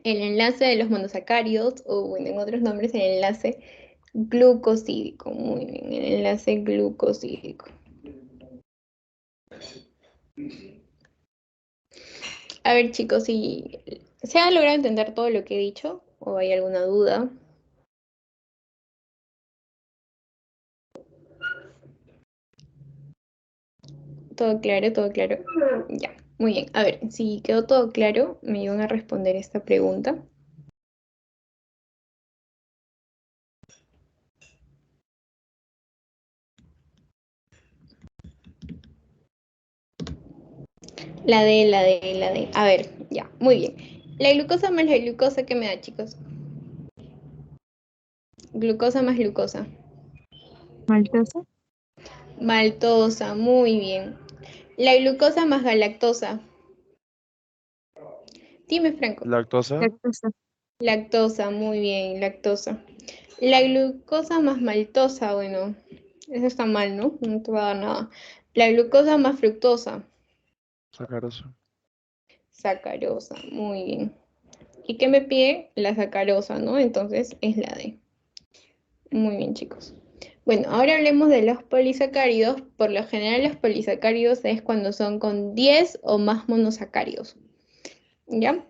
El enlace de los monosacáridos, o bueno, en otros nombres, el enlace glucosídico. Muy bien, el enlace glucosídico. A ver chicos, si se ha logrado entender todo lo que he dicho o hay alguna duda. ¿Todo claro? ¿Todo claro? Ya, muy bien. A ver, si quedó todo claro, me iban a responder esta pregunta. La D, la D, la D. A ver, ya, muy bien. La glucosa más la glucosa, ¿qué me da, chicos? Glucosa más glucosa. Maltosa. Maltosa, muy bien. La glucosa más galactosa. Dime, Franco. Lactosa. Lactosa. Lactosa, muy bien, lactosa. La glucosa más maltosa, bueno, eso está mal, ¿no? No te va a dar nada. La glucosa más fructosa. Sacarosa. Sacarosa, muy bien. ¿Y qué me pide? La sacarosa, ¿no? Entonces es la D. Muy bien, chicos. Bueno, ahora hablemos de los polisacáridos. Por lo general, los polisacáridos es cuando son con 10 o más monosacáridos. ¿Ya?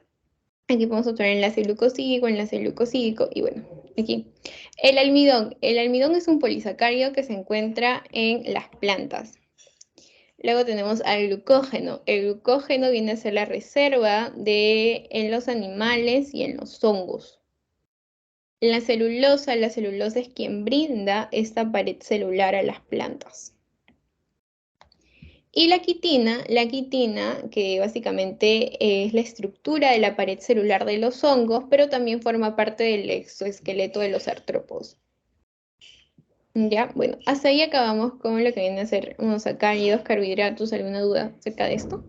Aquí podemos obtener enlace glucosídico y bueno, aquí. El almidón. El almidón es un polisacárido que se encuentra en las plantas. Luego tenemos al glucógeno. El glucógeno viene a ser la reserva en los animales y en los hongos. La celulosa es quien brinda esta pared celular a las plantas. Y la quitina, que básicamente es la estructura de la pared celular de los hongos, pero también forma parte del exoesqueleto de los artrópodos. Ya, bueno, hasta ahí acabamos con lo que viene a ser unos sacáridos, carbohidratos. ¿Alguna duda acerca de esto?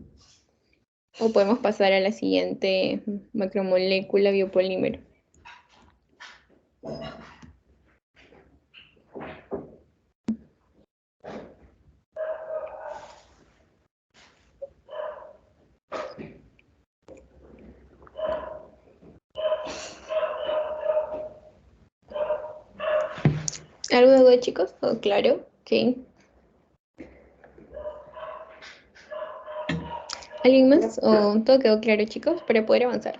O podemos pasar a la siguiente macromolécula biopolímero. ¿Alguna duda, chicos? ¿Todo claro? Ok. ¿Alguien más? ¿O todo quedó claro, chicos? Para poder avanzar.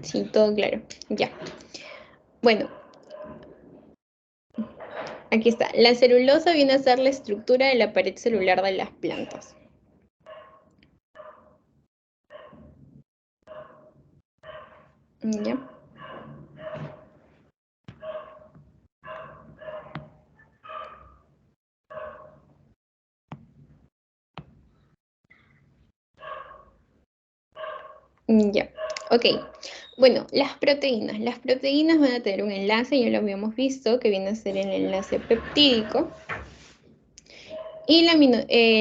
Sí, todo claro. Ya. Bueno, aquí está. La celulosa viene a ser la estructura de la pared celular de las plantas. ¿Ya? Ya. Ok. Bueno, las proteínas. Las proteínas van a tener un enlace, ya lo habíamos visto, que viene a ser el enlace peptídico. Y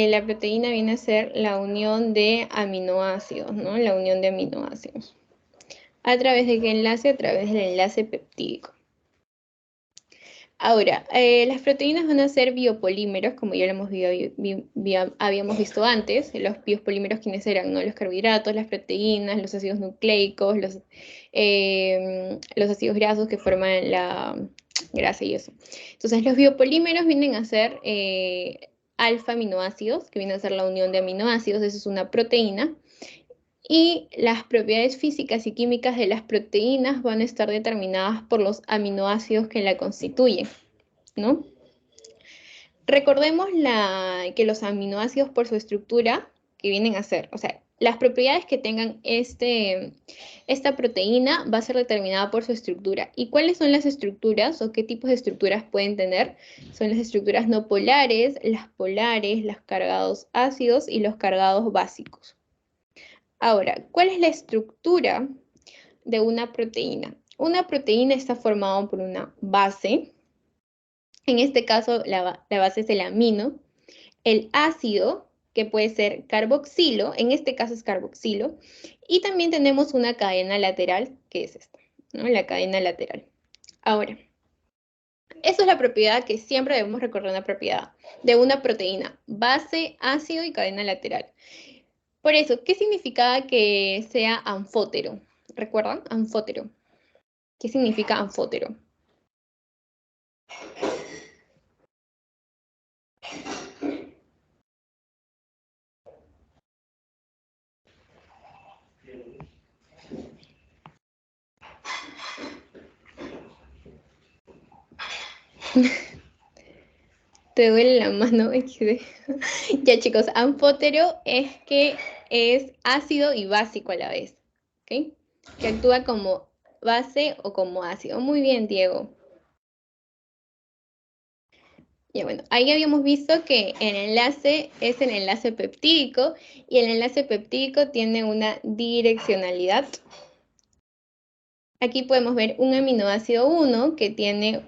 la proteína viene a ser la unión de aminoácidos, ¿no? La unión de aminoácidos. ¿A través de qué enlace? A través del enlace peptídico. Ahora, las proteínas van a ser biopolímeros, como ya lo habíamos visto antes. Los biopolímeros, ¿quiénes eran? ¿No? Los carbohidratos, las proteínas, los ácidos nucleicos, los ácidos grasos que forman la grasa y eso. Entonces, los biopolímeros vienen a ser alfa-aminoácidos, que vienen a ser la unión de aminoácidos, eso es una proteína. Y las propiedades físicas y químicas de las proteínas van a estar determinadas por los aminoácidos que la constituyen, ¿no? Recordemos que los aminoácidos por su estructura, que vienen a ser, o sea, las propiedades que tengan esta proteína va a ser determinada por su estructura. ¿Y cuáles son las estructuras o qué tipos de estructuras pueden tener? Son las estructuras no polares, las polares, los cargados ácidos y los cargados básicos. Ahora, ¿cuál es la estructura de una proteína? Una proteína está formada por una base. En este caso, la base es el amino. El ácido, que puede ser carboxilo, en este caso es carboxilo. Y también tenemos una cadena lateral, que es esta, ¿no? La cadena lateral. Ahora, eso es la propiedad que siempre debemos recordar, una propiedad de una proteína: base, ácido y cadena lateral. Por eso, ¿qué significaba que sea anfótero? ¿Recuerdan? Anfótero. ¿Qué significa anfótero? Te duele la mano. Ya, chicos, anfótero es que es ácido y básico a la vez, ¿ok? Que actúa como base o como ácido. Muy bien, Diego. Ya, bueno, ahí habíamos visto que el enlace es el enlace peptídico y el enlace peptídico tiene una direccionalidad. Aquí podemos ver un aminoácido 1 que tiene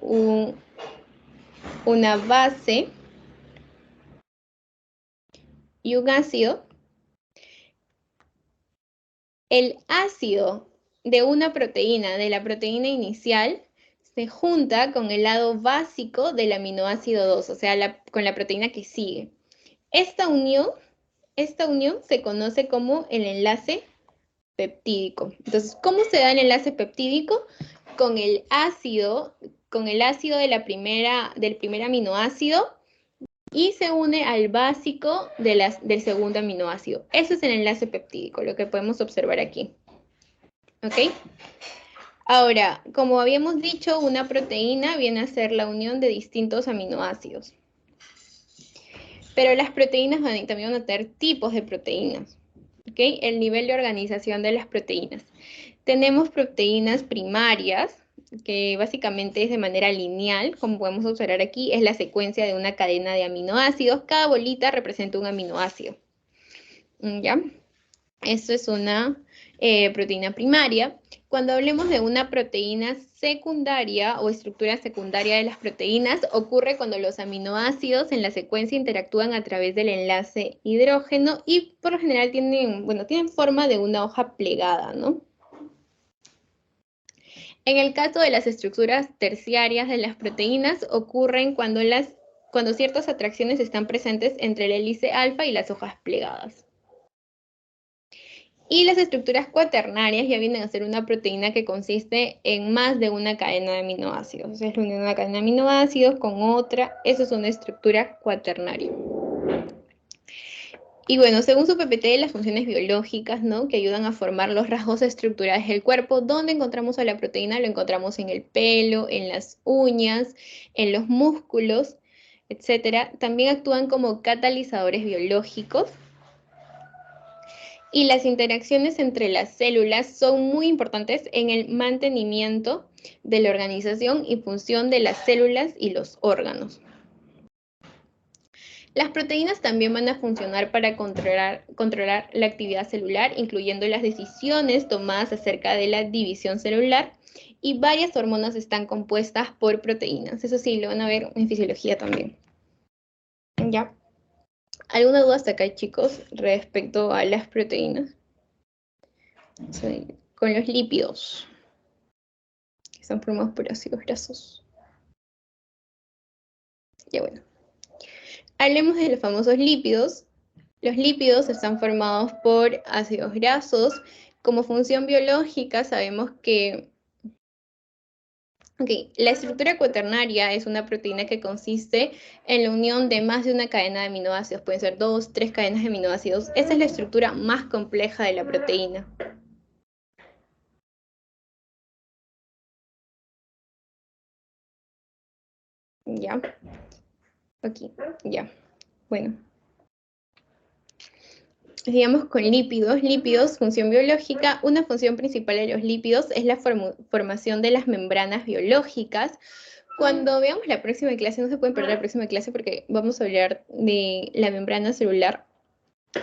una base y un ácido. El ácido de una proteína, de la proteína inicial, se junta con el lado básico del aminoácido 2, o sea, con la proteína que sigue. Esta unión se conoce como el enlace peptídico. Entonces, ¿cómo se da el enlace peptídico? Con el ácido del primer aminoácido y se une al básico del segundo aminoácido. Eso es el enlace peptídico, lo que podemos observar aquí. ¿Ok? Ahora, como habíamos dicho, una proteína viene a ser la unión de distintos aminoácidos. Pero las proteínas también van a tener tipos de proteínas. ¿Ok? El nivel de organización de las proteínas. Tenemos proteínas primarias, que básicamente es de manera lineal, como podemos observar aquí, es la secuencia de una cadena de aminoácidos. Cada bolita representa un aminoácido. ¿Ya? Eso es una proteína primaria. Cuando hablemos de una proteína secundaria o estructura secundaria de las proteínas, ocurre cuando los aminoácidos en la secuencia interactúan a través del enlace hidrógeno y por lo general tienen forma de una hoja plegada, ¿no? En el caso de las estructuras terciarias de las proteínas, ocurren cuando ciertas atracciones están presentes entre el hélice alfa y las hojas plegadas. Y las estructuras cuaternarias ya vienen a ser una proteína que consiste en más de una cadena de aminoácidos. O sea, es la unión de una cadena de aminoácidos con otra. Eso es una estructura cuaternaria. Y bueno, según su PPT, las funciones biológicas, ¿no?, que ayudan a formar los rasgos estructurales del cuerpo. ¿Dónde encontramos a la proteína? Lo encontramos en el pelo, en las uñas, en los músculos, etc. También actúan como catalizadores biológicos. Y las interacciones entre las células son muy importantes en el mantenimiento de la organización y función de las células y los órganos. Las proteínas también van a funcionar para controlar la actividad celular, incluyendo las decisiones tomadas acerca de la división celular, y varias hormonas están compuestas por proteínas. Eso sí, lo van a ver en fisiología también. ¿Ya? ¿Alguna duda hasta acá, chicos, respecto a las proteínas? Sí, con los lípidos, que son formados por ácidos grasos. Ya bueno. Hablemos de los famosos lípidos. Los lípidos están formados por ácidos grasos. Como función biológica sabemos que la estructura cuaternaria es una proteína que consiste en la unión de más de una cadena de aminoácidos. Pueden ser 2, 3 cadenas de aminoácidos. Esa es la estructura más compleja de la proteína. ¿Ya? Aquí, ya. Bueno. Sigamos con lípidos. Lípidos, función biológica. Una función principal de los lípidos es la formación de las membranas biológicas. Cuando veamos la próxima clase, no se pueden perder la próxima clase porque vamos a hablar de la membrana celular.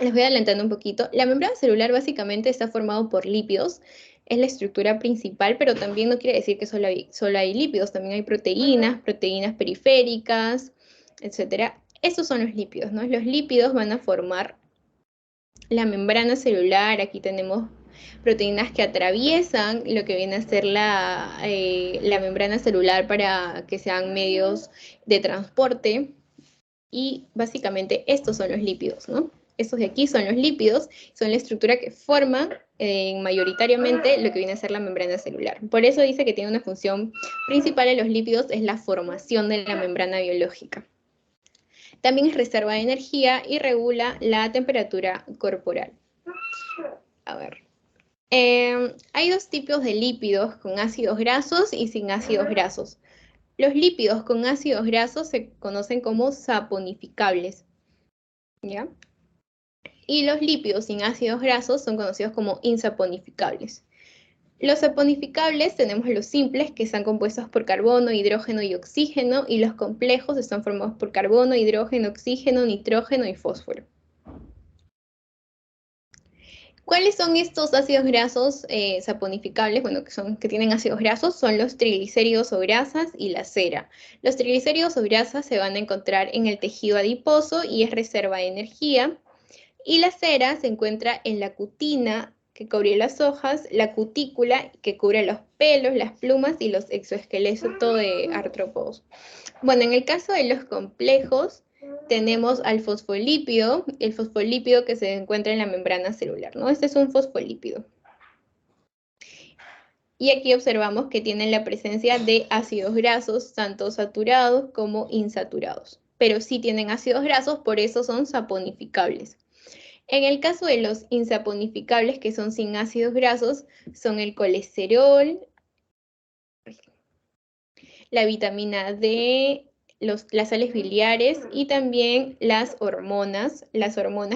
Les voy adelantando un poquito. La membrana celular básicamente está formada por lípidos. Es la estructura principal, pero también no quiere decir que solo hay lípidos. También hay proteínas periféricas, etc. Estos son los lípidos, ¿no? Los lípidos van a formar la membrana celular. Aquí tenemos proteínas que atraviesan lo que viene a ser la membrana celular para que sean medios de transporte. Y básicamente estos son los lípidos, ¿no? Estos de aquí son los lípidos, son la estructura que forman mayoritariamente lo que viene a ser la membrana celular. Por eso dice que tiene una función principal de los lípidos, es la formación de la membrana biológica. También es reserva de energía y regula la temperatura corporal. A ver. Hay dos tipos de lípidos, con ácidos grasos y sin ácidos grasos. Los lípidos con ácidos grasos se conocen como saponificables, ¿ya? Y los lípidos sin ácidos grasos son conocidos como insaponificables. Los saponificables tenemos los simples, que están compuestos por carbono, hidrógeno y oxígeno, y los complejos están formados por carbono, hidrógeno, oxígeno, nitrógeno y fósforo. ¿Cuáles son estos ácidos grasos saponificables? Bueno, que tienen ácidos grasos, son los triglicéridos o grasas y la cera. Los triglicéridos o grasas se van a encontrar en el tejido adiposo y es reserva de energía. Y la cera se encuentra en la cutina, que cubre las hojas, la cutícula, que cubre los pelos, las plumas y los exoesqueletos de artrópodos. Bueno, en el caso de los complejos, tenemos al fosfolípido, el fosfolípido que se encuentra en la membrana celular, ¿no? Este es un fosfolípido. Y aquí observamos que tienen la presencia de ácidos grasos, tanto saturados como insaturados. Pero sí tienen ácidos grasos, por eso son saponificables. En el caso de los insaponificables, que son sin ácidos grasos, son el colesterol, la vitamina D, las sales biliares y también las hormonas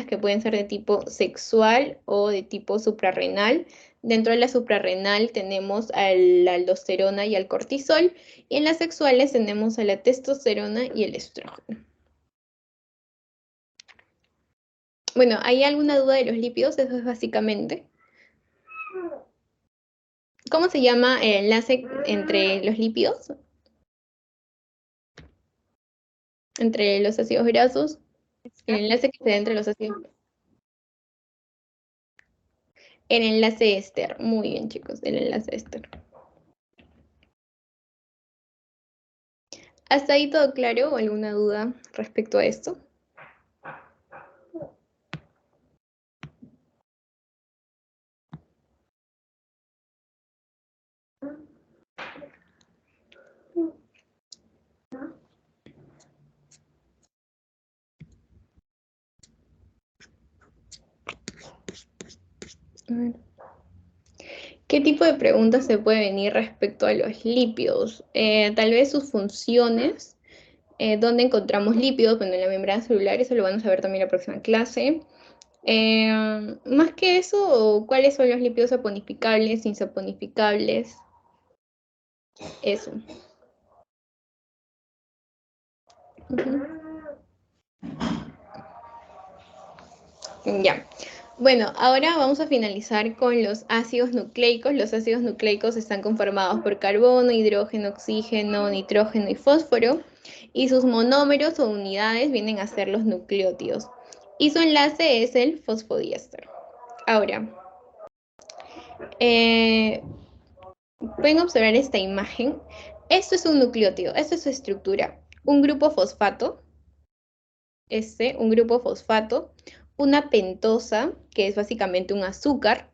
que pueden ser de tipo sexual o de tipo suprarrenal. Dentro de la suprarrenal tenemos a la aldosterona y al cortisol, y en las sexuales tenemos a la testosterona y el estrógeno. Bueno, ¿hay alguna duda de los lípidos? Eso es básicamente. ¿Cómo se llama el enlace entre los lípidos? Entre los ácidos grasos. El enlace que se da entre los ácidos. El enlace éster. Muy bien, chicos, el enlace éster. ¿Hasta ahí todo claro o alguna duda respecto a esto? A ver. ¿Qué tipo de preguntas se puede venir respecto a los lípidos? Tal vez sus funciones, dónde encontramos lípidos, bueno, en la membrana celular, eso lo vamos a ver también en la próxima clase. Más que eso, ¿cuáles son los lípidos saponificables, insaponificables? Eso. Ya. Bueno, ahora vamos a finalizar con los ácidos nucleicos. Los ácidos nucleicos están conformados por carbono, hidrógeno, oxígeno, nitrógeno y fósforo. Y sus monómeros o unidades vienen a ser los nucleótidos. Y su enlace es el fosfodiéster. Ahora, pueden observar esta imagen. Esto es un nucleótido, esta es su estructura. un grupo fosfato, un grupo fosfato, una pentosa, que es básicamente un azúcar,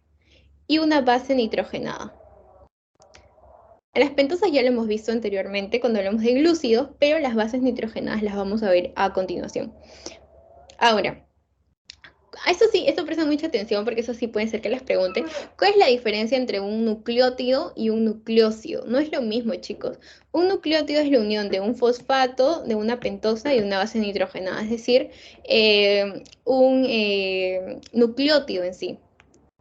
y una base nitrogenada. Las pentosas ya lo hemos visto anteriormente cuando hablamos de glúcidos, pero las bases nitrogenadas las vamos a ver a continuación. Ahora, eso sí, esto presta mucha atención porque eso sí puede ser que les pregunten, ¿cuál es la diferencia entre un nucleótido y un nucleósido? No es lo mismo, chicos. Un nucleótido es la unión de un fosfato, de una pentosa y una base nitrogenada, es decir, un nucleótido en sí.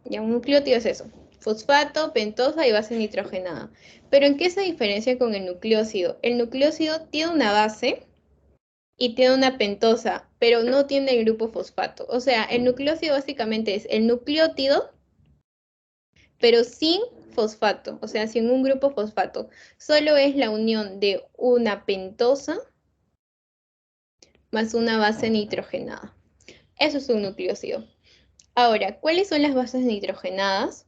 Ya, un nucleótido es eso, fosfato, pentosa y base nitrogenada. Pero ¿en qué se diferencia con el nucleósido? El nucleósido tiene una base y tiene una pentosa, pero no tiene el grupo fosfato. O sea, el nucleósido básicamente es el nucleótido, pero sin fosfato, o sea, sin un grupo fosfato. Solo es la unión de una pentosa más una base nitrogenada. Eso es un nucleósido. Ahora, ¿cuáles son las bases nitrogenadas?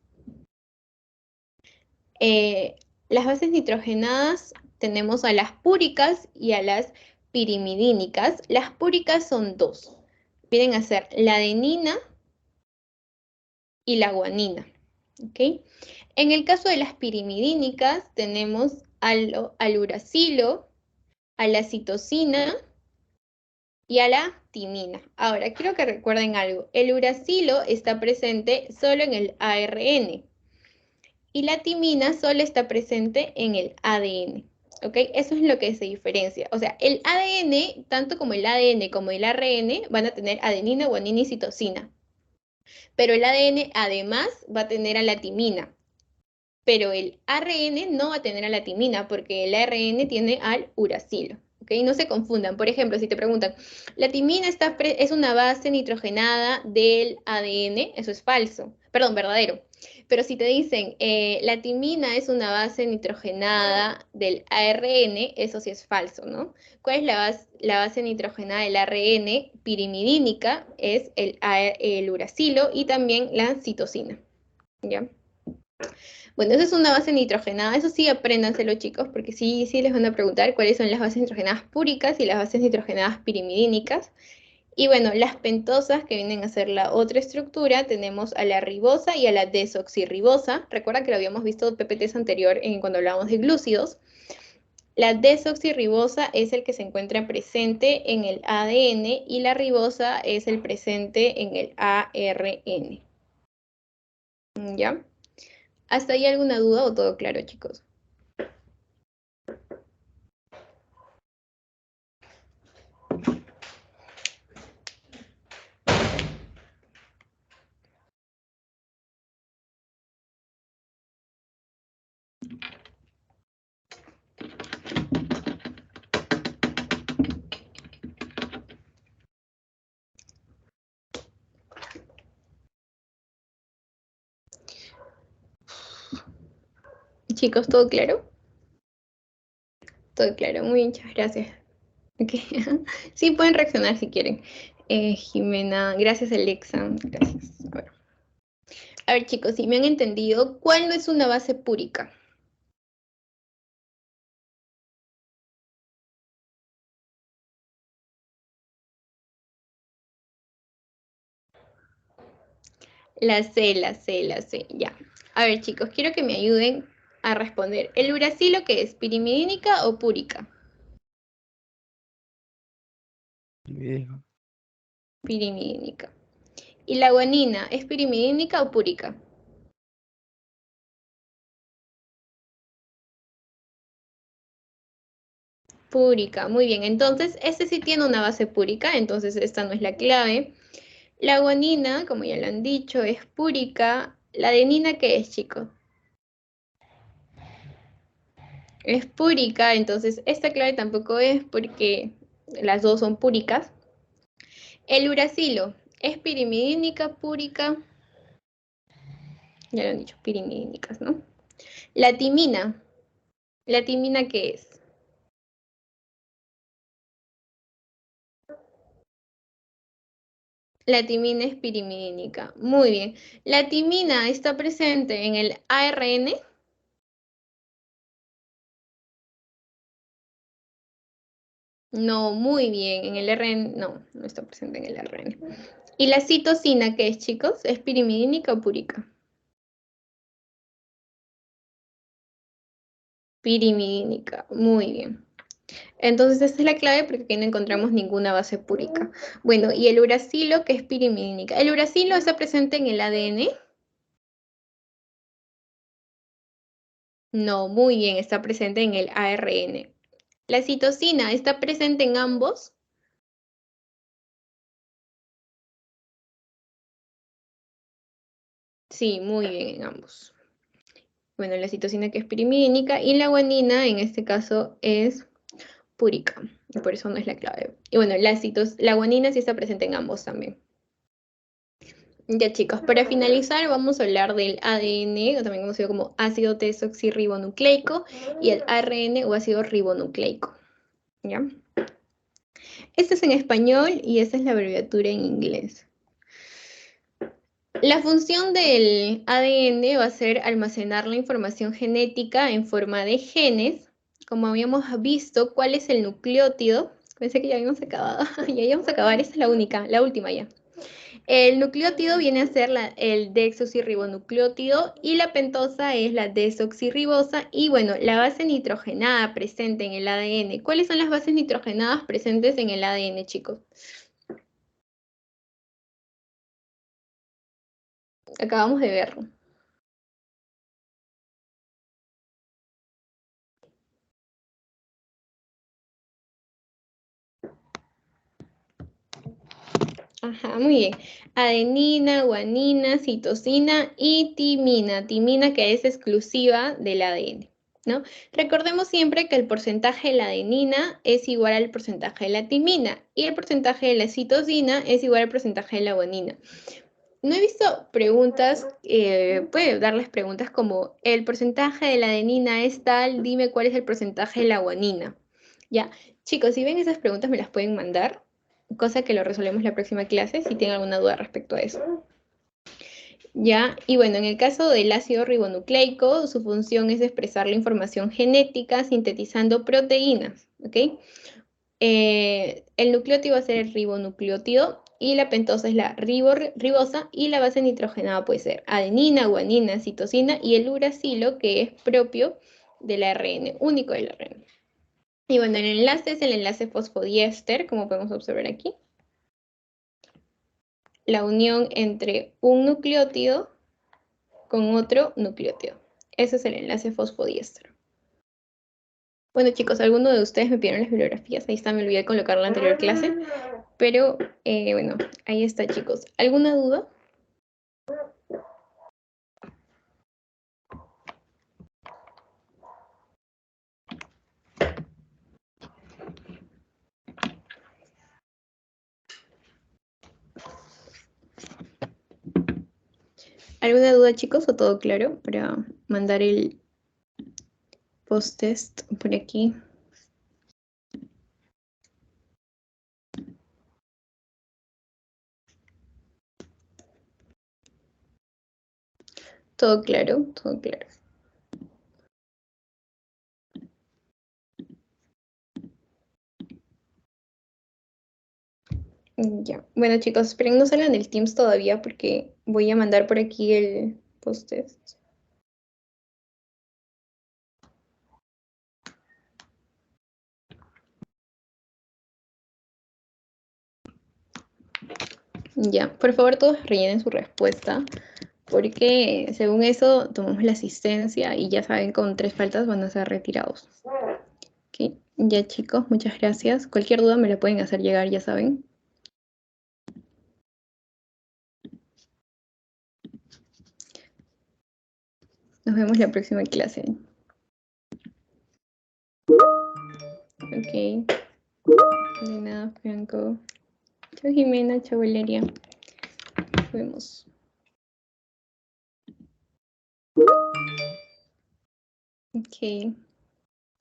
Las bases nitrogenadas tenemos a las púricas y a las pirimidínicas. Las púricas son dos. Vienen a ser la adenina y la guanina. ¿Okay? En el caso de las pirimidínicas tenemos al uracilo, a la citosina y a la timina. Ahora, quiero que recuerden algo. El uracilo está presente solo en el ARN. Y la timina solo está presente en el ADN. ¿Ok? Eso es lo que se diferencia. O sea, el ADN, tanto como el ADN como el ARN, van a tener adenina, guanina y citosina. Pero el ADN además va a tener a la timina. Pero el ARN no va a tener a la timina porque el ARN tiene al uracilo. ¿Ok? No se confundan. Por ejemplo, si te preguntan, la timina es una base nitrogenada del ADN, eso es falso. Perdón, verdadero. Pero si te dicen, la timina es una base nitrogenada del ARN, eso sí es falso, ¿no? ¿Cuál es la base nitrogenada del ARN? Pirimidínica es el uracilo y también la citosina. ¿Ya? Bueno, eso es una base nitrogenada. Eso sí, apréndanselo, chicos, porque sí les van a preguntar cuáles son las bases nitrogenadas púricas y las bases nitrogenadas pirimidínicas. Y bueno, las pentosas, que vienen a ser la otra estructura, tenemos a la ribosa y a la desoxirribosa. Recuerda que lo habíamos visto en PPTs anterior cuando hablábamos de glúcidos. La desoxirribosa es el que se encuentra presente en el ADN y la ribosa es el presente en el ARN. ¿Ya? ¿Hasta ahí alguna duda o todo claro, chicos? Chicos, ¿todo claro? Todo claro, muchas gracias. Okay. Sí, pueden reaccionar si quieren. Jimena, gracias Alexa, gracias. A ver, chicos, si me han entendido, ¿cuál no es una base púrica? La C, ya. A ver, chicos, quiero que me ayuden a responder. ¿El uracilo qué es? ¿Pirimidínica o púrica? Pirimidínica. ¿Y la guanina es pirimidínica o púrica? Púrica, muy bien. Entonces, este sí tiene una base púrica, entonces esta no es la clave. La guanina, como ya lo han dicho, es púrica. ¿La adenina qué es, chicos? Es púrica, entonces esta clave tampoco es porque las dos son púricas. El uracilo es pirimidínica, púrica. Ya lo han dicho, pirimidínicas, ¿no? La timina ¿qué es? La timina es pirimidínica. Muy bien. ¿La timina está presente en el ARN? No, muy bien. En el RN, no está presente en el RN. ¿Y la citosina qué es, chicos? ¿Es pirimidínica o púrica? Pirimidínica, muy bien. Entonces esta es la clave porque aquí no encontramos ninguna base púrica. Bueno, ¿y el uracilo qué es pirimidínica? ¿El uracilo está presente en el ADN? No, muy bien, está presente en el ARN. ¿La citosina está presente en ambos? Sí, muy bien, en ambos. Bueno, la citosina que es pirimidínica y la guanina en este caso es púrica, y por eso no es la clave. Y bueno, la guanina sí está presente en ambos también. Ya chicos, para finalizar vamos a hablar del ADN, o también conocido como ácido desoxirribonucleico, y el ARN o ácido ribonucleico. ¿Ya? Este es en español y esta es la abreviatura en inglés. La función del ADN va a ser almacenar la información genética en forma de genes. Como habíamos visto, ¿cuál es el nucleótido? Pensé que ya habíamos acabado. Ya íbamos a acabar, esta es la última ya. El nucleótido viene a ser el desoxirribonucleótido y la pentosa es la desoxirribosa. Y bueno, la base nitrogenada presente en el ADN. ¿Cuáles son las bases nitrogenadas presentes en el ADN, chicos? Acabamos de verlo. Ajá, muy bien. Adenina, guanina, citosina y timina. Timina que es exclusiva del ADN, ¿no? Recordemos siempre que el porcentaje de la adenina es igual al porcentaje de la timina y el porcentaje de la citosina es igual al porcentaje de la guanina. No he visto preguntas, puede darles preguntas como el porcentaje de la adenina es tal, dime cuál es el porcentaje de la guanina. Ya, chicos, si ven esas preguntas me las pueden mandar, cosa que lo resolvemos la próxima clase si tienen alguna duda respecto a eso. Ya, y bueno, en el caso del ácido ribonucleico, su función es expresar la información genética sintetizando proteínas, ¿ok? El nucleótido va a ser el ribonucleótido y la pentosa es la ribosa y la base nitrogenada puede ser adenina, guanina, citosina y el uracilo que es propio del ARN, único del ARN. Y bueno, el enlace es el enlace fosfodiéster, como podemos observar aquí. La unión entre un nucleótido con otro nucleótido. Ese es el enlace fosfodiéster. Bueno chicos, algunos de ustedes me pidieron las bibliografías, ahí está, me olvidé colocar la anterior clase, pero bueno, ahí está chicos. ¿Alguna duda? ¿Alguna duda chicos o todo claro para mandar el post-test por aquí? Todo claro, todo claro. Ya, bueno chicos, esperen no salgan del Teams todavía porque voy a mandar por aquí el post-test. Ya, por favor todos rellenen su respuesta porque según eso tomamos la asistencia y ya saben con 3 faltas van a ser retirados. Ok, ya chicos, muchas gracias. Cualquier duda me la pueden hacer llegar, ya saben. Nos vemos la próxima clase. Ok. De nada, Franco. Chao, Jimena. Chao, Valeria. Nos vemos. Ok.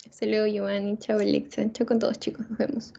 Hasta luego, Giovanni. Chao, Alexa. Chao con todos, chicos. Nos vemos.